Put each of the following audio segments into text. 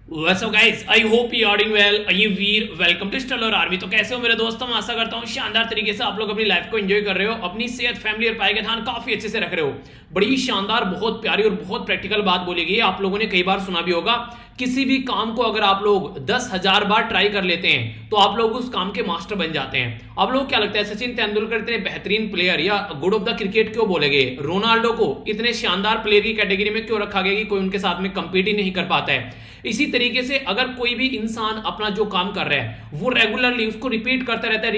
What's up guys? I hope you are doing well. I Veer welcome to Stellar Army. तो कैसे हो मेरे दोस्तों? मैं आशा करता हूँ शानदार तरीके से आप लोग अपनी लाइफ को एंजॉय कर रहे हो, अपनी सेहत, फैमिली और पाए का ध्यान काफी अच्छे से रख रहे हो। बड़ी शानदार, बहुत प्यारी और बहुत प्रैक्टिकल बात बोली गई है। आप लोगों ने कई बार सुना भी होगा, किसी भी काम को अगर आप लोग 10,000 बार ट्राई कर लेते हैं तो आप लोग उस काम के मास्टर बन जाते हैं। आप लोग क्या लगता है, सचिन तेंदुलकर इतने बेहतरीन प्लेयर या गुड ऑफ द क्रिकेट क्यों बोले गए? रोनाल्डो को इतने शानदार प्लेयर की कैटेगरी में क्यों रखा गया कि कोई उनके साथ में कंपीट ही नहीं कर पाता है? इसी तरीके से अगर कोई भी इंसान अपना जो काम कर रहा है वो रेगुलरली उसको रिपीट करता रहता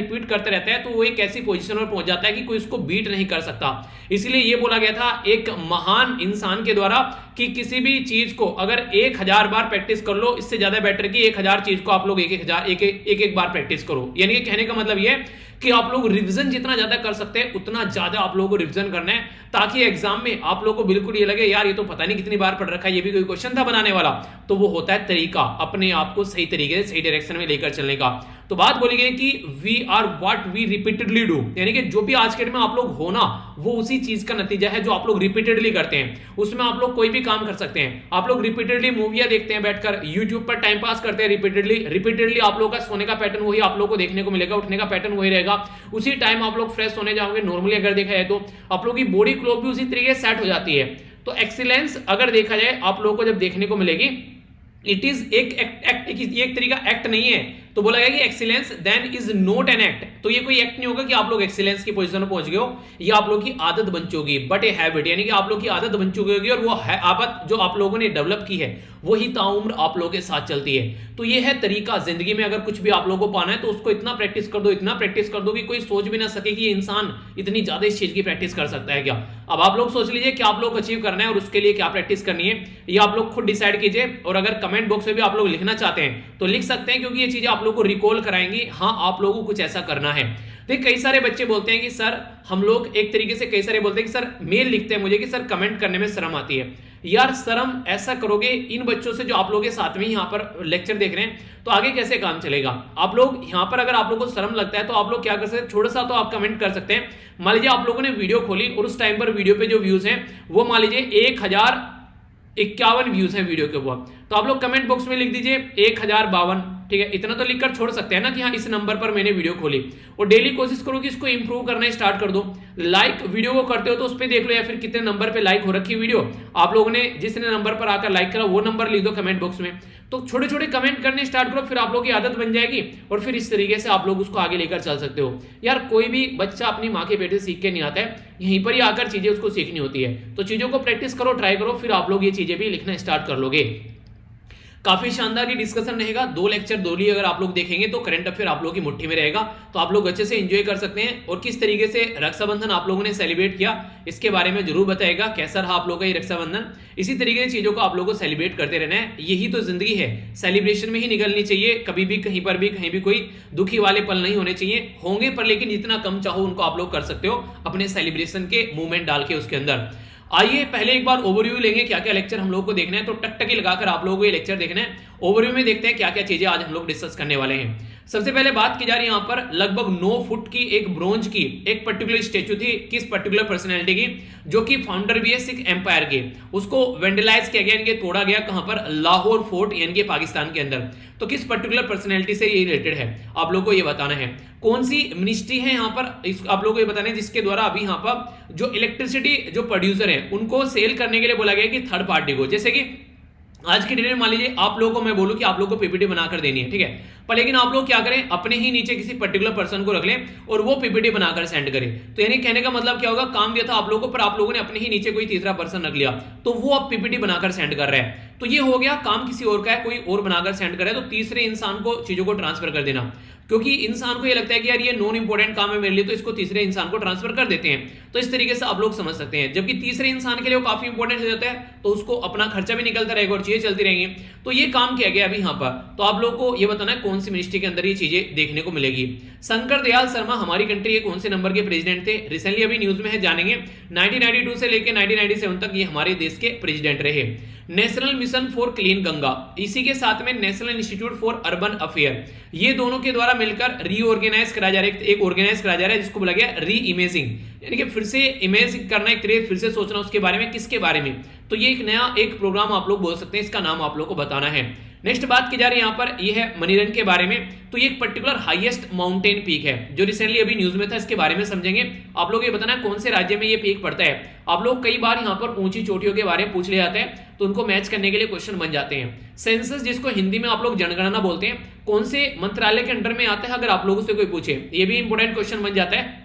है तो वो एक ऐसी पोजीशन पर पहुंच जाता है कि कोई उसको बीट नहीं कर सकता। इसलिए ये बोला गया था एक महान इंसान के द्वारा कि किसी भी चीज को अगर 1,000 बार प्रैक्टिस कर लो, इससे ज्यादा बेटर कि 1,000 चीज को आप लोग एक बार प्रैक्टिस करो। यानी कि कहने का मतलब ये है कि आप लोग रिवीजन जितना ज्यादा कर सकते हैं उतना ज्यादा आप लोगों को रिवीजन करना है, ताकि एग्जाम में आप लोगों को बिल्कुल ये लगे यार ये तो पता नहीं कितनी बार पढ़ रखा है, ये भी कोई क्वेश्चन था बनाने वाला। तो वो होता है तरीका अपने आप को सही तरीके से सही डायरेक्शन में लेकर चलने का। तो बात बोली गई कि we are what we repeatedly do, यानी कि जो भी आज के डेट में आप लोग हो ना, वो उसी चीज का नतीजा है जो आप लोग रिपीटेडली करते हैं। उसमें आप लोग कोई भी काम कर सकते हैं। आप लोग रिपीटेडली मूवियां देखते हैं, बैठकर यूट्यूब पर टाइम पास करते हैं, रिपीटेडली आप लोगों का सोने का पैटर्न वही आप लोग को देखने को मिलेगा, उठने का पैटर्न वही रहेगा, उसी टाइम आप लोग फ्रेश होने जाओगे। नॉर्मली अगर देखा जाए तो आप लोगों की बॉडी क्लॉक भी उसी तरीके से सेट हो जाती है। तो एक्सीलेंस अगर देखा जाए आप लोगों को जब देखने को मिलेगी, इट इज एक तरीका एक्ट नहीं है। तो बोला गया कि excellence then is not an act. तो ये कोई एक्ट नहीं होगा कि आप लोग एक्सीलेंस की पोजीशन में पहुंच गए हो, ये आप लोग की आदत बन चुकी, बट ए हैबिट, यानी कि आप लोग की आदत बन चुकी होगी और वो है आदत जो आप लोगों ने डेवलप की है वही ताउम्र आप लोगों के साथ चलती है। तो ये है तरीका। जिंदगी में अगर कुछ भी आप लोगों को पाना है तो उसको इतना प्रैक्टिस कर दो, इतना प्रैक्टिस कर दो कि कोई सोच भी ना सके कि ये इंसान इतनी ज्यादा इस चीज की प्रैक्टिस कर सकता है क्या। अब आप लोग सोच लीजिए कि आप लोग अचीव करना है और उसके लिए क्या प्रैक्टिस करनी है, ये आप लोग खुद डिसाइड कीजिए। और अगर कमेंट बॉक्स में भी आप लोग लिखना चाहते हैं तो लिख सकते हैं, क्योंकि ये चीजें आप लोग को रिकॉल कराएंगी। हाँ, आप लोगों को कुछ ऐसा करना है। देखिए कई सारे बच्चे बोलते हैं कि सर हम लोग एक तरीके से कई सारे बोलते हैं कि सर मेल लिखते हैं मुझे कि सर कमेंट करने में शर्म आती है। यार शर्म ऐसा करोगे इन बच्चों से जो आप लोगों के साथ में यहाँ पर लेक्चर देख रहे हैं तो आगे कैसे काम चलेगा? आप लोग यहाँ पर अगर आप लोगों को शर्म लगता है तो आप लोग क्या कर सकते हैं, थोड़ा सा तो आप कमेंट कर सकते हैं। मान लीजिए आप लोगों ने वीडियो खोली और उस टाइम पर वीडियो पे जो व्यूज हैं वो मान लीजिए 1,051 व्यूज हैं वीडियो के ऊपर, तो आप लोग कमेंट बॉक्स में लिख दीजिए 1,052। ठीक है, इतना तो लिखकर छोड़ सकते हैं ना कि हाँ इस नंबर पर मैंने वीडियो खोली। और डेली कोशिश करो कि इसको इंप्रूव करना स्टार्ट कर दो। लाइक वीडियो को करते हो तो उस पर देख लो या फिर कितने नंबर पे लाइक हो रखी वीडियो, आप लोगों ने जिसने नंबर पर आकर लाइक करा वो नंबर लिख दो कमेंट बॉक्स में। तो छोटे छोटे कमेंट करने स्टार्ट करो, फिर आप लोगों की आदत बन जाएगी और फिर इस तरीके से आप लोग उसको आगे लेकर चल सकते हो। यार कोई भी बच्चा अपनी माँ के पेट से सीख के नहीं आता है, यहीं पर ही आकर चीजें उसको सीखनी होती है। तो चीजों को प्रैक्टिस करो, ट्राई करो, फिर आप लोग ये चीजें भी लिखना स्टार्ट कर लोगे। काफी शानदार ये डिस्कशन रहेगा। 2 लेक्चर दोली अगर आप लोग देखेंगे तो करंट अफेयर आप लोगों की मुट्ठी में रहेगा, तो आप लोग अच्छे से एंजॉय कर सकते हैं। और किस तरीके से रक्षाबंधन आप लोगों ने सेलिब्रेट किया इसके बारे में जरूर बताएगा, कैसा रहा आप लोगों का ये रक्षाबंधन। इसी तरीके से चीजों को आप लोगों को सेलिब्रेट करते रहना है, यही तो जिंदगी है, सेलिब्रेशन में ही निकलनी चाहिए। कभी भी कहीं पर भी कहीं भी कोई दुखी वाले पल नहीं होने चाहिए, होंगे पर लेकिन जितना कम चाहो उनको आप लोग कर सकते हो अपने सेलिब्रेशन के मूवमेंट डाल के उसके अंदर। आइए पहले एक बार ओवरव्यू लेंगे क्या क्या लेक्चर हम लोग को देखना है, तो टकटकी लगाकर आप लोगों को ये लेक्चर देखना है। ओवरव्यू में देखते हैं क्या क्या चीजें आज हम लोग डिस्कस करने वाले हैं। सबसे पहले बात की जा रही है यहाँ पर लगभग 9 फुट की एक ब्रोंज की एक पर्टिकुलर स्टेचू थी, किस पर्टिकुलर पर्सनैलिटी की, जो कि फाउंडर भी है सिख एम्पायर के। उसको वेंडलाइज किया गया, इनके तोड़ा गया, कहां पर? लाहौर फोर्ट यानी कि पाकिस्तान के अंदर। तो किस पर्टिकुलर पर्सनैलिटी से ये रिलेटेड है आप लोग को ये बताना है। कौन सी मिनिस्ट्री है यहाँ पर आप लोगों को ये बताना है जिसके द्वारा अभी यहाँ पर जो इलेक्ट्रिसिटी जो प्रोड्यूसर है उनको सेल करने के लिए बोला गया कि थर्ड पार्टी को। जैसे कि आज की डेट में मान लीजिए आप लोगों को मैं बोलूं कि आप लोगों को पीपीटी बनाकर देनी है, ठीक है, पर लेकिन आप लोग क्या करें, अपने ही नीचे किसी पर्टिकुलर पर्सन को रख लें और वो पीपीटी बनाकर सेंड करें। तो यानी कहने का मतलब क्या होगा, काम दिया था आप लोगों को पर आप लोगों ने अपने ही नीचे कोई तीसरा पर्सन रख लिया तो वो अब पीपीटी बनाकर सेंड कर रहा है। तो ये हो गया काम किसी और का है, कोई और बनाकर सेंड कर रहा है, तो तीसरे इंसान को चीजों को ट्रांसफर कर देना। क्योंकि इंसान को ये लगता है कि यार ये नॉन इंपॉर्टेंट काम है मेरे लिए, तो इसको तीसरे इंसान को ट्रांसफर कर देते हैं। तो इस तरीके से आप लोग समझ सकते हैं, जबकि तीसरे इंसान के लिए वो काफी इंपॉर्टेंट हो जाता है तो उसको अपना खर्चा भी निकलता रहेगा और चीजें चलती रहेंगी। तो ये काम किया गया अभी यहाँ पर। तो आप लोग को ये बताना है कौन सी मिनिस्ट्री के अंदर ये चीजें देखने को मिलेगी। शंकर दयाल शर्मा हमारी कंट्री के कौन से नंबर के प्रेसिडेंट थे, रिसेंटली अभी न्यूज में है, जानेंगे। 1992 से लेकर 1997 तक ये हमारे देश के प्रेसिडेंट रहे। National mission for clean Ganga, इसी के साथ में national institute for urban affair, ये दोनों के द्वारा मिलकर रीऑर्गेनाइज करा जा रहा है, एक ऑर्गेनाइज करा जा रहा है जिसको बोला गया री इमेजिंग, यानी कि फिर से इमेज करना, एक तरीके फिर से सोचना उसके बारे में, किसके बारे में, तो ये एक नया एक प्रोग्राम आप लोग बोल सकते हैं, इसका नाम आप लोग को बताना है। नेक्स्ट बात की जा रही है यहाँ पर, ये है मणिरंग के बारे में, तो ये एक पर्टिकुलर हाईएस्ट माउंटेन पीक है जो रिसेंटली अभी न्यूज में था, इसके बारे में समझेंगे। आप लोग ये बताना कौन से राज्य में ये पीक पड़ता है। आप लोग कई बार यहाँ पर ऊंची चोटियों के बारे में पूछ लिया जाता है, तो उनको मैच करने के लिए क्वेश्चन बन जाते हैं। सेंसस, जिसको हिंदी में आप लोग जनगणना बोलते हैं, कौन से मंत्रालय के अंडर में आता है, अगर आप लोगों से कोई पूछे, ये भी इंपॉर्टेंट क्वेश्चन बन जाता है।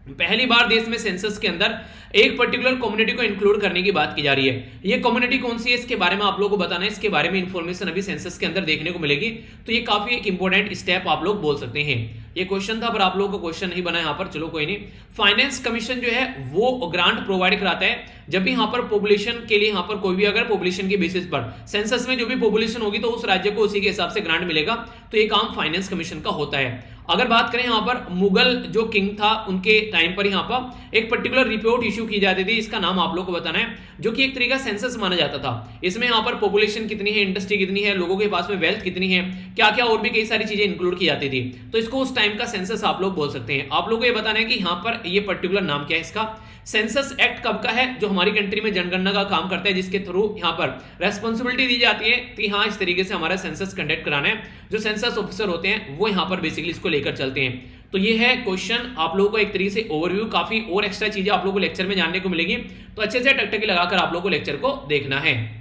पहली बार देश में सेंसस के अंदर एक पर्टिकुलर कम्युनिटी को इंक्लूड करने की बात की जा रही है। ये कम्युनिटी कौन सी है, इसके बारे में आप लोगों को बताना है, इसके बारे में इंफॉर्मेशन अभी सेंसस के अंदर देखने को मिलेगी, तो ये काफी एक इंपॉर्टेंट स्टेप आप लोग बोल सकते हैं। ये क्वेश्चन था पर आप लोगों को क्वेश्चन नहीं बना यहाँ पर, चलो कोई नहीं। फाइनेंस कमीशन जो है वो ग्रांट प्रोवाइड कराता है जब भी यहाँ पर पॉपुलेशन के लिए, यहाँ पर कोई भी अगर पॉपुलेशन के बेसिस पर सेंसस में जो भी पॉपुलेशन होगी तो उस राज्य को उसी के हिसाब से ग्रांट मिलेगा, तो ये काम फाइनेंस कमीशन का होता है। अगर बात करें यहाँ पर मुगल जो किंग था उनके टाइम पर यहाँ पर एक पर्टिकुलर रिपोर्ट इशू की जाती थी, इसका नाम आप लोग को बताना है, जो कि एक तरीका सेंसस माना जाता था। इसमें यहाँ पर पॉपुलेशन कितनी है, इंडस्ट्री कितनी है, लोगों के पास में वेल्थ कितनी है, क्या क्या और भी कई सारी चीजें इंक्लूड की जाती थी, तो इसको उस टाइम का सेंसस आप लोग बोल सकते हैं। आप लोगों को ये बताना है कि यहाँ पर ये पर्टिकुलर नाम क्या है इसका। सेंसस एक्ट कब का है, जो हमारी कंट्री में जनगणना का काम करता है, जिसके थ्रू यहाँ पर रेस्पॉन्सिबिलिटी दी जाती है कि हाँ इस तरीके से हमारा सेंसस कंडक्ट कराना है। जो सेंसस ऑफिसर होते हैं वो यहाँ पर बेसिकली इसको लेकर चलते हैं। तो ये है क्वेश्चन, आप लोगों को एक तरीके से ओवरव्यू, काफी और एक्स्ट्रा चीजें आप लोगों को लेक्चर में जानने को मिलेगी, तो अच्छे से टकटकी लगाकर आप लोगों को लेक्चर को देखना है।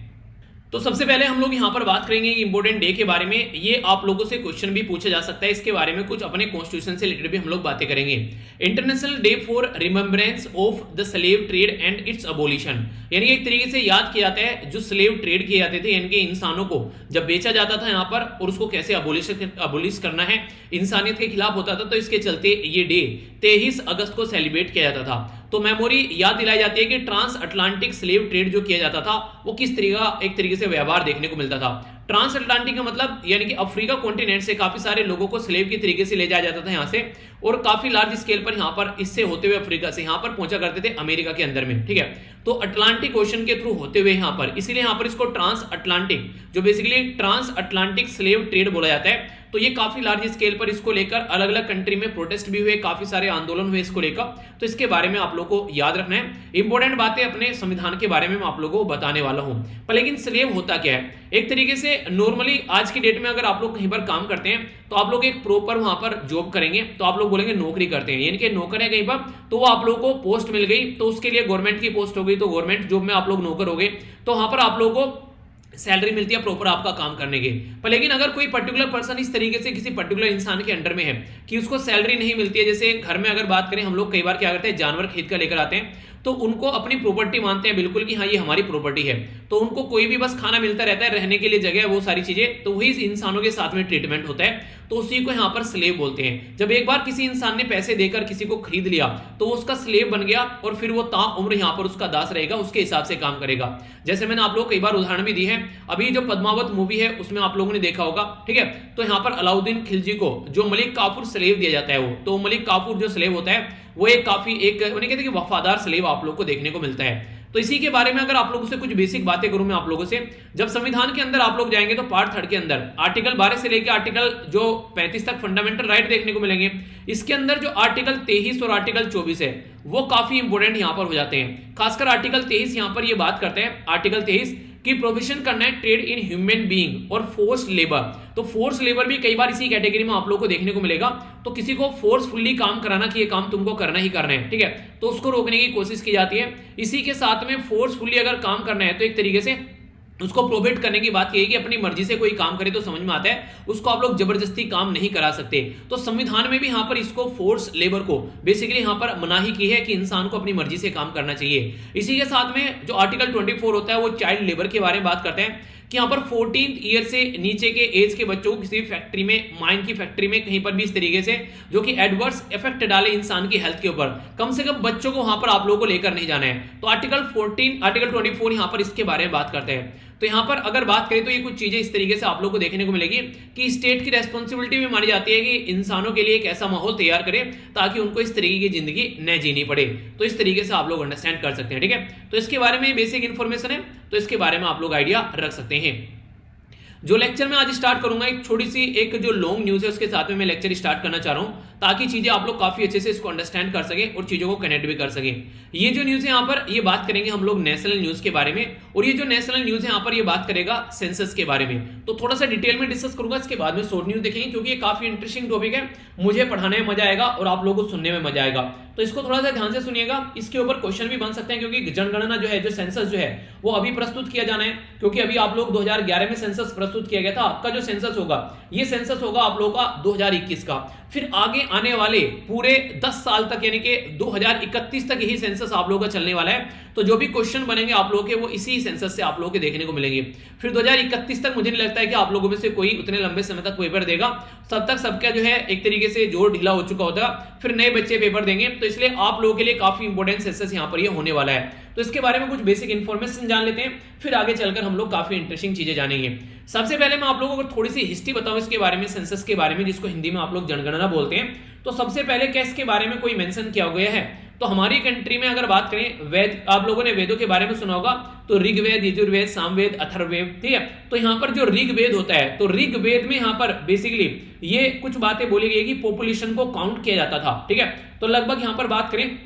तो सबसे पहले हम लोग यहाँ पर बात करेंगे इंपॉर्टेंट डे के बारे में। ये आप लोगों से क्वेश्चन भी पूछा जा सकता है, इसके बारे में कुछ अपने कॉन्स्टिट्यूशन से रिलेटेड भी हम लोग बातें करेंगे। International day for remembrance of the slave trade and it's abolition, यानी एक तरीके से याद किया जाता है जो स्लेव ट्रेड किए जाते थे, यानी कि इंसानों को जब बेचा जाता था यहाँ पर और उसको कैसे अबोलिश करना है, इंसानियत के खिलाफ होता था, तो इसके चलते ये डे 23 अगस्त को सेलिब्रेट किया जाता था। तो मेमोरी याद दिलाई जाती है कि ट्रांस अटलांटिक स्लेव ट्रेड जो किया जाता था वो किस तरीका एक तरीके से व्यवहार देखने को मिलता था। ट्रांस अटलांटिक का मतलब यानी कि अफ्रीका कॉन्टिनेंट से काफी सारे लोगों को स्लेव की तरीके से ले जाया जाता था यहाँ से, और काफी लार्ज स्केल पर यहाँ पर इससे होते हुए अफ्रीका से यहाँ पर पहुंचा करते थे अमेरिका के अंदर में, ठीक है। तो अटलांटिक ओशन के थ्रू होते हुए यहाँ पर, इसीलिए यहाँ पर इसको ट्रांस अटलांटिक, जो basically trans Atlantic slave trade बोला जाता है। तो ये काफी लार्ज स्केल पर इसको लेकर अलग अलग कंट्री में प्रोटेस्ट भी हुए, काफी सारे आंदोलन हुए इसको लेकर, तो इसके बारे में आप लोगों को याद रखना है। इंपॉर्टेंट बातें अपने संविधान के बारे में मैं आप लोगों को बताने वाला हूं। पर लेकिन स्लेव होता क्या है, एक तरीके से नॉर्मली आज की डेट में अगर आप लोग कहीं पर काम करते हैं तो आप लोग एक प्रॉपर वहां पर जॉब करेंगे, तो आप लोग बोलेंगे नौकरी करते हैं, यानी कि नौकर है कहीं पर, तो वो आप लोगों को पोस्ट मिल गई, तो उसके लिए गवर्नमेंट की पोस्ट हो गई, तो गवर्नमेंट जॉब में आप लोग नौकर हो गए, तो वहां पर आप लोगों को सैलरी मिलती है प्रॉपर आपका काम करने की। पर लेकिन अगर कोई पर्टिकुलर पर्सन इस तरीके से किसी पर्टिकुलर इंसान के अंडर में है कि उसको सैलरी नहीं मिलती है, जैसे घर में अगर बात करें हम लोग कई बार क्या करते हैं, जानवर खरीद कर लेकर आते हैं, तो उनको अपनी प्रॉपर्टी मानते हैं बिल्कुल कि हाँ ये हमारी प्रॉपर्टी है, तो उनको कोई भी बस खाना मिलता रहता है, रहने के लिए जगह, वो सारी चीजें, तो वही इंसानों के साथ में ट्रीटमेंट होता है, तो उसी को यहाँ पर स्लेव बोलते हैं। जब एक बार किसी इंसान ने पैसे देकर किसी को खरीद लिया तो वो उसका स्लेव बन गया, और फिर वो ताउम्र यहाँ पर उसका दास रहेगा, उसके हिसाब से काम करेगा। जैसे मैंने आप लोग कई बार उदाहरण भी दी है, अभी जो पद्मावत मूवी है उसमें आप लोगों ने देखा होगा, ठीक है। तो यहाँ पर अलाउद्दीन खिलजी को जो मलिक काफूर स्लेव दिया जाता है, वो तो मलिक काफूर जो स्लेव होता है वो एक काफी एक उन्हें कहते हैं कि वफादार स्लेव आप लोग को देखने को मिलता है। तो इसी के बारे में अगर आप लोगों से कुछ बेसिक बातें करूं मैं आप लोगों से, जब संविधान के अंदर आप लोग जाएंगे तो पार्ट 3 के अंदर आर्टिकल 12 से लेकर आर्टिकल जो 35 तक फंडामेंटल राइट देखने को मिलेंगे। इसके अंदर जो आर्टिकल 23 और आर्टिकल 24 है वो काफी इंपोर्टेंट यहां पर हो जाते हैं। खासकर आर्टिकल 23 यहां पर ये बात करते हैं, आर्टिकल 23 की प्रोविजन करना है ट्रेड इन ह्यूमन बीइंग और फोर्स्ड लेबर। तो फोर्स लेबर भी कई बार इसी कैटेगरी में आप लोगों को देखने को मिलेगा। तो किसी को फोर्सफुली काम कराना कि ये काम तुमको करना ही करना है, ठीक है, तो उसको रोकने की कोशिश की जाती है। इसी के साथ में फोर्सफुली अगर काम करना है तो एक तरीके से उसको प्रोहिबिट करने की बात की है कि अपनी मर्जी से कोई काम करे तो समझ में आता है, उसको आप लोग जबरदस्ती काम नहीं करा सकते। तो संविधान में भी यहाँ पर इसको फोर्स लेबर को बेसिकली यहाँ पर मनाही की है कि इंसान को अपनी मर्जी से काम करना चाहिए। इसी के साथ में जो आर्टिकल 24 होता है वो चाइल्ड लेबर के बारे में बात करते हैं कि यहाँ पर 14 ईयर से नीचे के एज के बच्चों को किसी फैक्ट्री में, माइन की फैक्ट्री में, कहीं पर भी इस तरीके से जो कि एडवर्स इफेक्ट डाले इंसान की हेल्थ के ऊपर, कम से कम बच्चों को वहां पर आप लोगों को लेकर नहीं जाना है। तो आर्टिकल 24 यहाँ पर इसके बारे में बात करते हैं। तो यहाँ पर अगर बात करें तो ये कुछ चीजें इस तरीके से आप लोग को देखने को मिलेगी कि स्टेट की रेस्पॉन्सिबिलिटी भी मानी जाती है कि इंसानों के लिए एक ऐसा माहौल तैयार करे ताकि उनको इस तरीके की जिंदगी न जीनी पड़े। तो इस तरीके से आप लोग अंडरस्टैंड कर सकते हैं, ठीक है। तो इसके बारे में बेसिक इंफॉर्मेशन है, तो इसके बारे में आप लोग आइडिया रख सकते हैं। जो लेक्चर मैं आज स्टार्ट करूंगा एक छोटी सी एक जो लॉन्ग न्यूज है उसके साथ में मैं लेक्चर स्टार्ट करना चाह रहा हूं ताकि चीजें आप लोग काफी अच्छे से इसको अंडरस्टैंड कर सके और चीजों को कनेक्ट भी कर सके। ये जो न्यूज है यहाँ पर ये बात करेंगे हम लोग नेशनल न्यूज के बारे में, और ये जो नेशनल न्यूज है यहाँ पर ये बात करेगा सेंसस के बारे में। तो थोड़ा सा डिटेल में डिस्कस करूंगा, इसके बाद में शॉर्ट न्यूज देखेंगे क्योंकि ये काफी इंटरेस्टिंग टॉपिक है, मुझे पढ़ाने में मजा आएगा और आप लोगों को सुनने में मजा आएगा। तो इसको थोड़ा सा ध्यान से सुनिएगा, इसके ऊपर क्वेश्चन भी बन सकते हैं क्योंकि जनगणना जो है, जो सेंसस जो है वो अभी प्रस्तुत किया जाना है, क्योंकि अभी आप लोग 2011 में सेंसस प्रस्तुत किया गया था। आपका जो सेंसस होगा ये सेंसस होगा आप लोगों का 2021 का, फिर आगे आने वाले पूरे 10 साल तक यानी कि 2031 तक यही सेंसस आप लोगों का चलने वाला है। तो जो भी क्वेश्चन बनेंगे आप लोगों के वो इसी सेंसस से आप लोगों के देखने को मिलेंगे। फिर 2031 तक मुझे नहीं लगता है कि आप लोगों में से कोई उतने लंबे समय तक पेपर देगा, तब तक सबका जो है एक तरीके से जोर ढीला हो चुका होता है, फिर नए बच्चे पेपर देंगे। तो इसलिए आप लोगों के लिए काफी इंपॉर्टेंट सेंसस यहाँ पर ये होने वाला है। तो इसके बारे में कुछ बेसिक इंफॉर्मेशन जान लेते हैं, फिर आगे चलकर हम लोग काफी इंटरेस्टिंग चीजें जानेंगे। सबसे पहले मैं आप लोगों को थोड़ी सी हिस्ट्री बताऊं इसके बारे में, सेंसस के बारे में, जिसको हिंदी में आप लोग जनगणना बोलते हैं। तो सबसे पहले क्या इसके बारे में कोई मेंशन किया गया है? तो हमारी कंट्री में अगर बात करें वेद, आप लोगों ने वेदों के बारे में सुना होगा, तो ऋग्वेद, यजुर्वेद, सामवेद, अथर्ववेद, ठीक है। तो यहाँ पर जो ऋग्वेद होता है, तो ऋग्वेद में यहाँ पर बेसिकली ये कुछ बातें बोली गई कि पॉपुलेशन को काउंट किया जाता था, ठीक है। तो लगभग यहाँ पर बात करें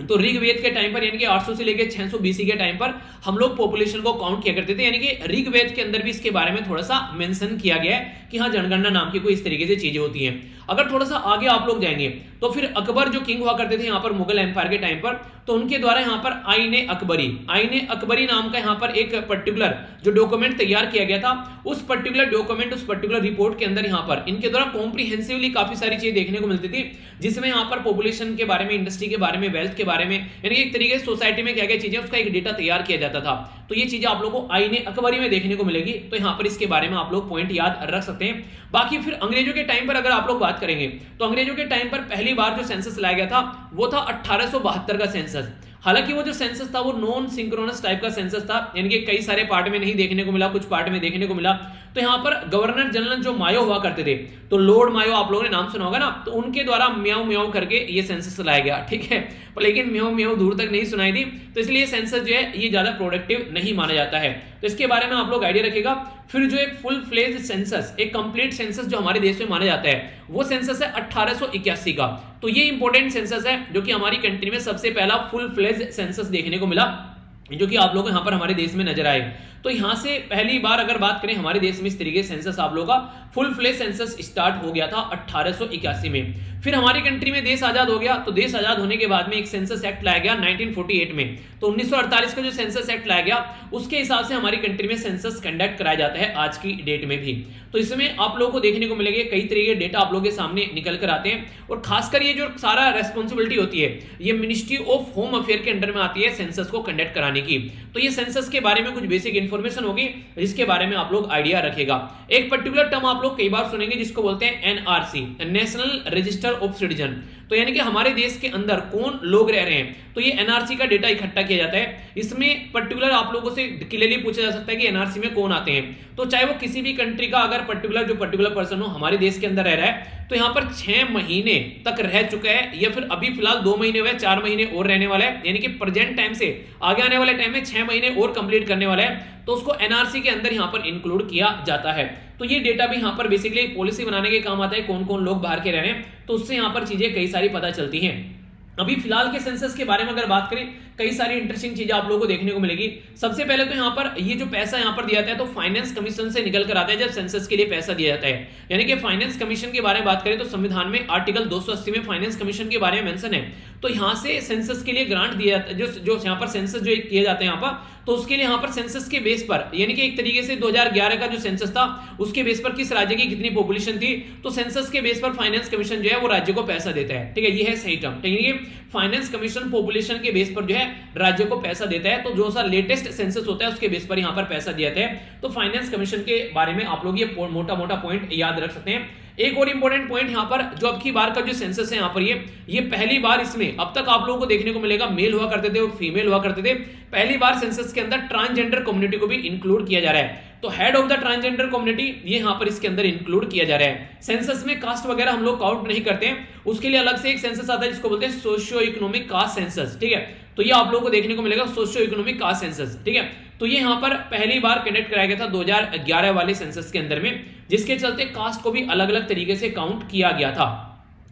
तो ऋग्वेद के टाइम पर यानी कि 800 से लेकर 600 बीसी के टाइम पर हम लोग पॉपुलेशन को काउंट किया करते थे, यानी कि ऋग्वेद के अंदर भी इसके बारे में थोड़ा सा मेंशन किया गया है कि हाँ जनगणना नाम की कोई इस तरीके से चीजें होती हैं। अगर थोड़ा सा आगे आप लोग जाएंगे तो फिर अकबर जो किंग हुआ करते थे यहाँ पर मुगल एम्पायर के टाइम पर, तो उनके द्वारा यहाँ पर आईने अकबरी नाम का यहाँ पर एक पर्टिकुलर जो डॉक्यूमेंट तैयार किया गया था, उस पर्टिकुलर डॉक्यूमेंट, उस पर्टिकुलर रिपोर्ट के अंदर यहाँ पर इनके द्वारा कॉम्प्रिहेंसिवली काफी सारी चीजें देखने को मिलती थी, जिसमें यहाँ पर पॉपुलेशन के बारे में, इंडस्ट्री के बारे में, वेल्थ के बारे में, यानी एक तरीके से सोसाइटी में क्या क्या चीजें उसका एक डेटा तैयार किया जाता था। तो ये चीजें आप लोगों को आईने अकबरी में देखने को मिलेगी। तो यहाँ पर इसके बारे में आप लोग पॉइंट याद रख सकते हैं। बाकी फिर अंग्रेजों के टाइम पर अगर आप लोग बात करेंगे तो अंग्रेजों के टाइम पर पहली बार जो सेंसस लाया गया था वो था 1872 का सेंसस। हालांकि वो जो सेंसस था वो नॉन सिंक्रोनस टाइप का सेंसस था, यानी कि कई सारे पार्ट में नहीं देखने को मिला, कुछ पार्ट में देखने को मिला। तो यहाँ पर गवर्नर जनरल जो मायो हुआ करते थे, तो लॉर्ड मायो आप लोगों ने नाम सुना होगा ना, तो उनके द्वारा म्याऊ म्याऊ करके ये सेंसस लाया गया, ठीक है। पर लेकिन म्याऊ म्याऊ दूर तक नहीं सुनाई थी, तो इसलिए सेंसस जो है ये ज्यादा प्रोडक्टिव नहीं माना जाता है। तो इसके बारे में आप लोग आइडिया रखिएगा। फिर जो एक फुल फ्लेज सेंसस, एक कंप्लीट सेंसस जो हमारे देश में माना जाता है, वो सेंसस है 1881 का। तो ये इंपॉर्टेंट सेंसस है जो कि हमारी कंट्री में सबसे पहला फुल फ्लेज सेंसस देखने को मिला, जो कि आप लोग यहाँ पर हमारे देश में नजर आए। तो यहाँ से पहली बार अगर बात करें हमारे देश में इस तरीके सेंसस आप लोगों का फुल फ्लेज सेंसस स्टार्ट हो गया था 1881 में। फिर हमारी कंट्री में देश आजाद हो गया, तो देश आजाद होने के बाद में एक सेंसस एक्ट लाया गया 1948 में। तो 1948 का जो सेंसस एक्ट लाया गया उसके हिसाब से हमारी कंट्री में सेंसस कंडक्ट कराया जाता है आज की डेट में भी। तो इसमें आप लोगों को देखने को मिलेंगे कई तरीके डेटा आप लोगों के सामने निकल कर आते हैं, और खासकर ये जो सारा रेस्पॉन्सिबिलिटी होती है ये मिनिस्ट्री ऑफ होम अफेयर के अंडर में आती है सेंसस को कंडक्ट कराने की। तो ये सेंसस के बारे में कुछ बेसिक इंफॉर्मेशन होगी जिसके बारे में आप लोग आइडिया रखेगा। एक पर्टिकुलर टर्म आप लोग कई बार सुनेंगे जिसको बोलते हैं NRC, national register of citizen. तो यानी कि हमारे देश के अंदर कौन लोग रह रहे हैं, तो ये एनआरसी का डेटा इकट्ठा किया जाता है। इसमें पर्टिकुलर आप लोगों से क्लियरली पूछा जा सकता है कि एनआरसी में कौन आते हैं। तो चाहे वो किसी भी कंट्री का अगर पर्टिकुलर पर्सन हो हमारे देश के अंदर रह रहा है, तो यहाँ पर 6 महीने तक रह चुका है, या फिर अभी फिलहाल 2 महीने हुए, 4 महीने और रहने वाला है, यानी कि प्रेजेंट टाइम से आगे आने वाले टाइम में 6 महीने और कंप्लीट करने वाला है, तो उसको एनआरसी के अंदर यहाँ पर इंक्लूड किया जाता है। तो ये डेटा भी यहाँ पर बेसिकली पॉलिसी बनाने के काम आता है, कौन कौन लोग बाहर के रह रहे हैं, तो उससे यहाँ पर चीजें कई सारी पता चलती हैं। अभी फिलहाल के सेंसस के बारे में अगर बात करें, कई सारी इंटरेस्टिंग चीजें आप लोगों को देखने को मिलेगी। सबसे पहले तो यहाँ पर ये जो पैसा यहाँ पर दिया जाता है तो फाइनेंस कमीशन से निकल कर आता है जब सेंसस के लिए पैसा दिया जाता है। यानी कि फाइनेंस कमीशन के बारे में बात करें तो संविधान में आर्टिकल 280 में फाइनेंस कमीशन के बारे में मेंशन है। तो यहाँ से सेंसस के लिए ग्रांट दिया जाता है, जो यहाँ पर सेंसस जो किए जाते हैं यहाँ पर, तो उसके लिए यहाँ पर सेंसस के बेस पर, यानी कि एक तरीके से 2011 का जो सेंसस था उसके बेस पर किस राज्य की कितनी पॉपुलेशन थी, तो सेंसस के बेस पर फाइनेंस कमीशन जो है वो राज्य को पैसा देता है, ठीक है। ये है सही टर्म, ठीक है। फाइनेंस कमीशन पॉपुलेशन के बेस पर जो है राज्य को पैसा देता है। तो जो सा लेटेस्ट सेंसस होता है उसके बेस पर यहाँ पर पैसा दिया जाता है। तो फाइनेंस कमीशन के बारे में आप लोग ये मोटा मोटा पॉइंट याद रख सकते हैं। एक और इंपॉर्टेंट पॉइंट यहाँ पर, जो अब की बार का जो सेंसस है यहाँ पर ये पहली बार इसमें, अब तक आप लोगों को देखने को मिलेगा मेल हुआ करते थे और फीमेल हुआ करते थे, पहली बार सेंसस के अंदर ट्रांसजेंडर कम्युनिटी को भी इंक्लूड किया जा रहा है। तो head of the transgender community ये यहाँ पर इसके अंदर इंक्लूड किया जा रहा है। सेंसस में कास्ट वगैरह हम लोग काउंट नहीं करते हैं, उसके लिए अलग से एक सेंसस आता है जिसको बोलते हैं सोशियो इकोनॉमिक कास्ट सेंसस, ठीक है। तो ये आप लोगों को देखने को मिलेगा सोशियो इकोनॉमिक कास्ट सेंसस, ठीक है। तो ये यहाँ पर पहली बार कंडक्ट कराया गया था 2011 वाले सेंसस के अंदर में, जिसके चलते कास्ट को भी अलग अलग तरीके से काउंट किया गया था।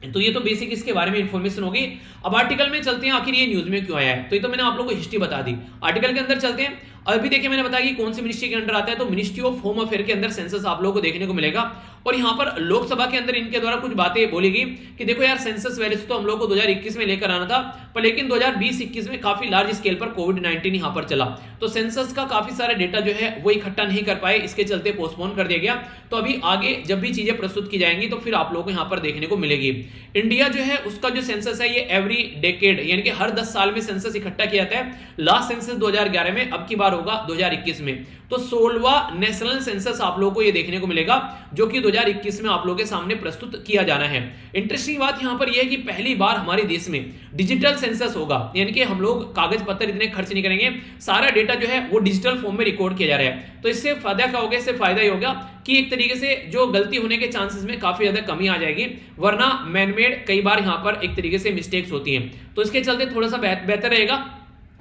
तो ये तो बेसिक इसके बारे में इंफॉर्मेशन होगी। अब आर्टिकल में चलते हैं, आखिर ये न्यूज में क्यों आया है। तो ये तो मैंने आप लोगों को हिस्ट्री बता दी। आर्टिकल के अंदर चलते हैं। अभी देखिए मैंने बताया कि कौन सी मिनिस्ट्री के अंडर आता है, तो मिनिस्ट्री ऑफ होम अफेयर के अंदर सेंसस आप लोगों को देखने को मिलेगा। और यहाँ पर लोकसभा के अंदर इनके द्वारा कुछ बातें बोली गई कि देखो यार, सेंसस वैसे तो हम लोग को 2021 में लेकर आना था, पर लेकिन 2020-21 में काफी लार्ज स्केल पर कोविड-19 यहाँ पर चला, तो सेंसस का काफी सारा डेटा जो है वो इकट्ठा नहीं कर पाए, इसके चलते पोस्टपोन कर दिया गया। तो अभी आगे जब भी चीजें प्रस्तुत की जाएंगी तो फिर आप लोगों को यहाँ पर देखने को मिलेगी। इंडिया जो है उसका जो सेंसस है ये एवरी डेकेड यानी कि हर 10 साल में सेंसस इकट्ठा किया जाता है। लास्ट सेंसस 2011 में, अब की बार होगा 2021 में। तो 16वां नेशनल सेंसस आप लोगों को ये देखने को मिलेगा, जो कि 2021 में आप लोगों के सामने प्रस्तुत किया जाना है। इंटरेस्टिंग बात यहां पर यह है कि पहली बार हमारे देश में डिजिटल सेंसस होगा, यानी कि हम लोग कागज पत्तर इतने खर्च नहीं करेंगे, सारा डेटा जो है वो डिजिटल फॉर्म में रिकॉर्ड किया जा रहा है। तो इससे फायदा क्या होगा, इससे फायदा ही होगा कि एक तरीके से जो गलती होने के चांसेस में काफी ज्यादा कमी आ जाएगी, वरना मैनमेड कई बार यहां पर एक तरीके से मिस्टेक्स होती हैं। तो इसके चलते थोड़ा सा बेहतर रहेगा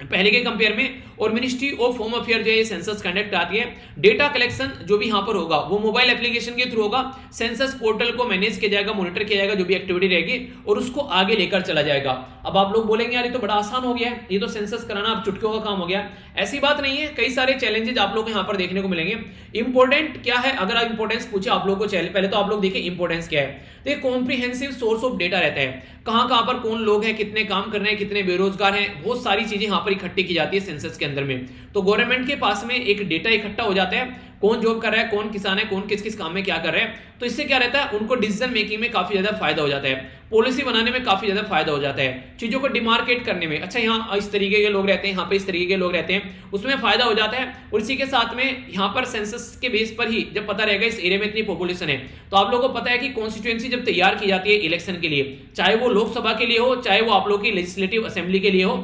पहले के कंपेयर में। और मिनिस्ट्री ऑफ होम अफेयर जो है सेंसस कंडक्ट आती है। डेटा कलेक्शन जो भी यहां पर होगा वो मोबाइल एप्लीकेशन के थ्रू होगा। सेंसस पोर्टल को मैनेज किया जाएगा, मॉनिटर किया जाएगा जो भी एक्टिविटी रहेगी, और उसको आगे लेकर चला जाएगा। अब आप लोग बोलेंगे यार ये तो बड़ा आसान हो गया है, ये तो सेंसस कराना अब चुटकियों का काम हो गया। ऐसी बात नहीं है, कई सारे चैलेंजेस आप लोग को यहाँ पर देखने को मिलेंगे। इंपॉर्टेंट क्या है, अगर आप इंपॉर्टेंस पूछे आप लोग को, पहले तो आप लोग देखिए इंपॉर्टेंस क्या है। तो एक कॉम्प्रिहेंसिव सोर्स ऑफ डेटा रहता है, कहां पर कौन लोग हैं, कितने काम कर रहे हैं, कितने बेरोजगार हैं, बहुत सारी चीजें यहाँ पर इकट्ठी की जाती है सेंसस के अंदर में। तो गवर्नमेंट के पास में एक डेटा इकट्ठा हो जाता है, कौन जॉब कर रहा है, कौन किसान है, कौन किस किस काम में क्या कर रहे हैं। तो इससे क्या रहता है, उनको डिसीजन मेकिंग में काफी ज्यादा फायदा हो जाता है, पॉलिसी बनाने में काफी ज्यादा फायदा हो जाता है, चीजों को डिमार्केट करने में। अच्छा यहाँ इस तरीके के लोग रहते हैं, यहाँ पे इस तरीके के लोग रहते हैं, उसमें फायदा हो जाता है। और इसी के साथ में यहाँ पर सेंसस के बेस पर ही जब पता रहेगा इस एरिया में इतनी पॉपुलेशन है, तो आप लोगों को पता है कि कॉन्स्टिट्यूएंसी जब तैयार की जाती है इलेक्शन के लिए, चाहे वो लोकसभा के लिए हो, चाहे वो आप लोग की लेजिस्लेटिव असेंबली के लिए हो,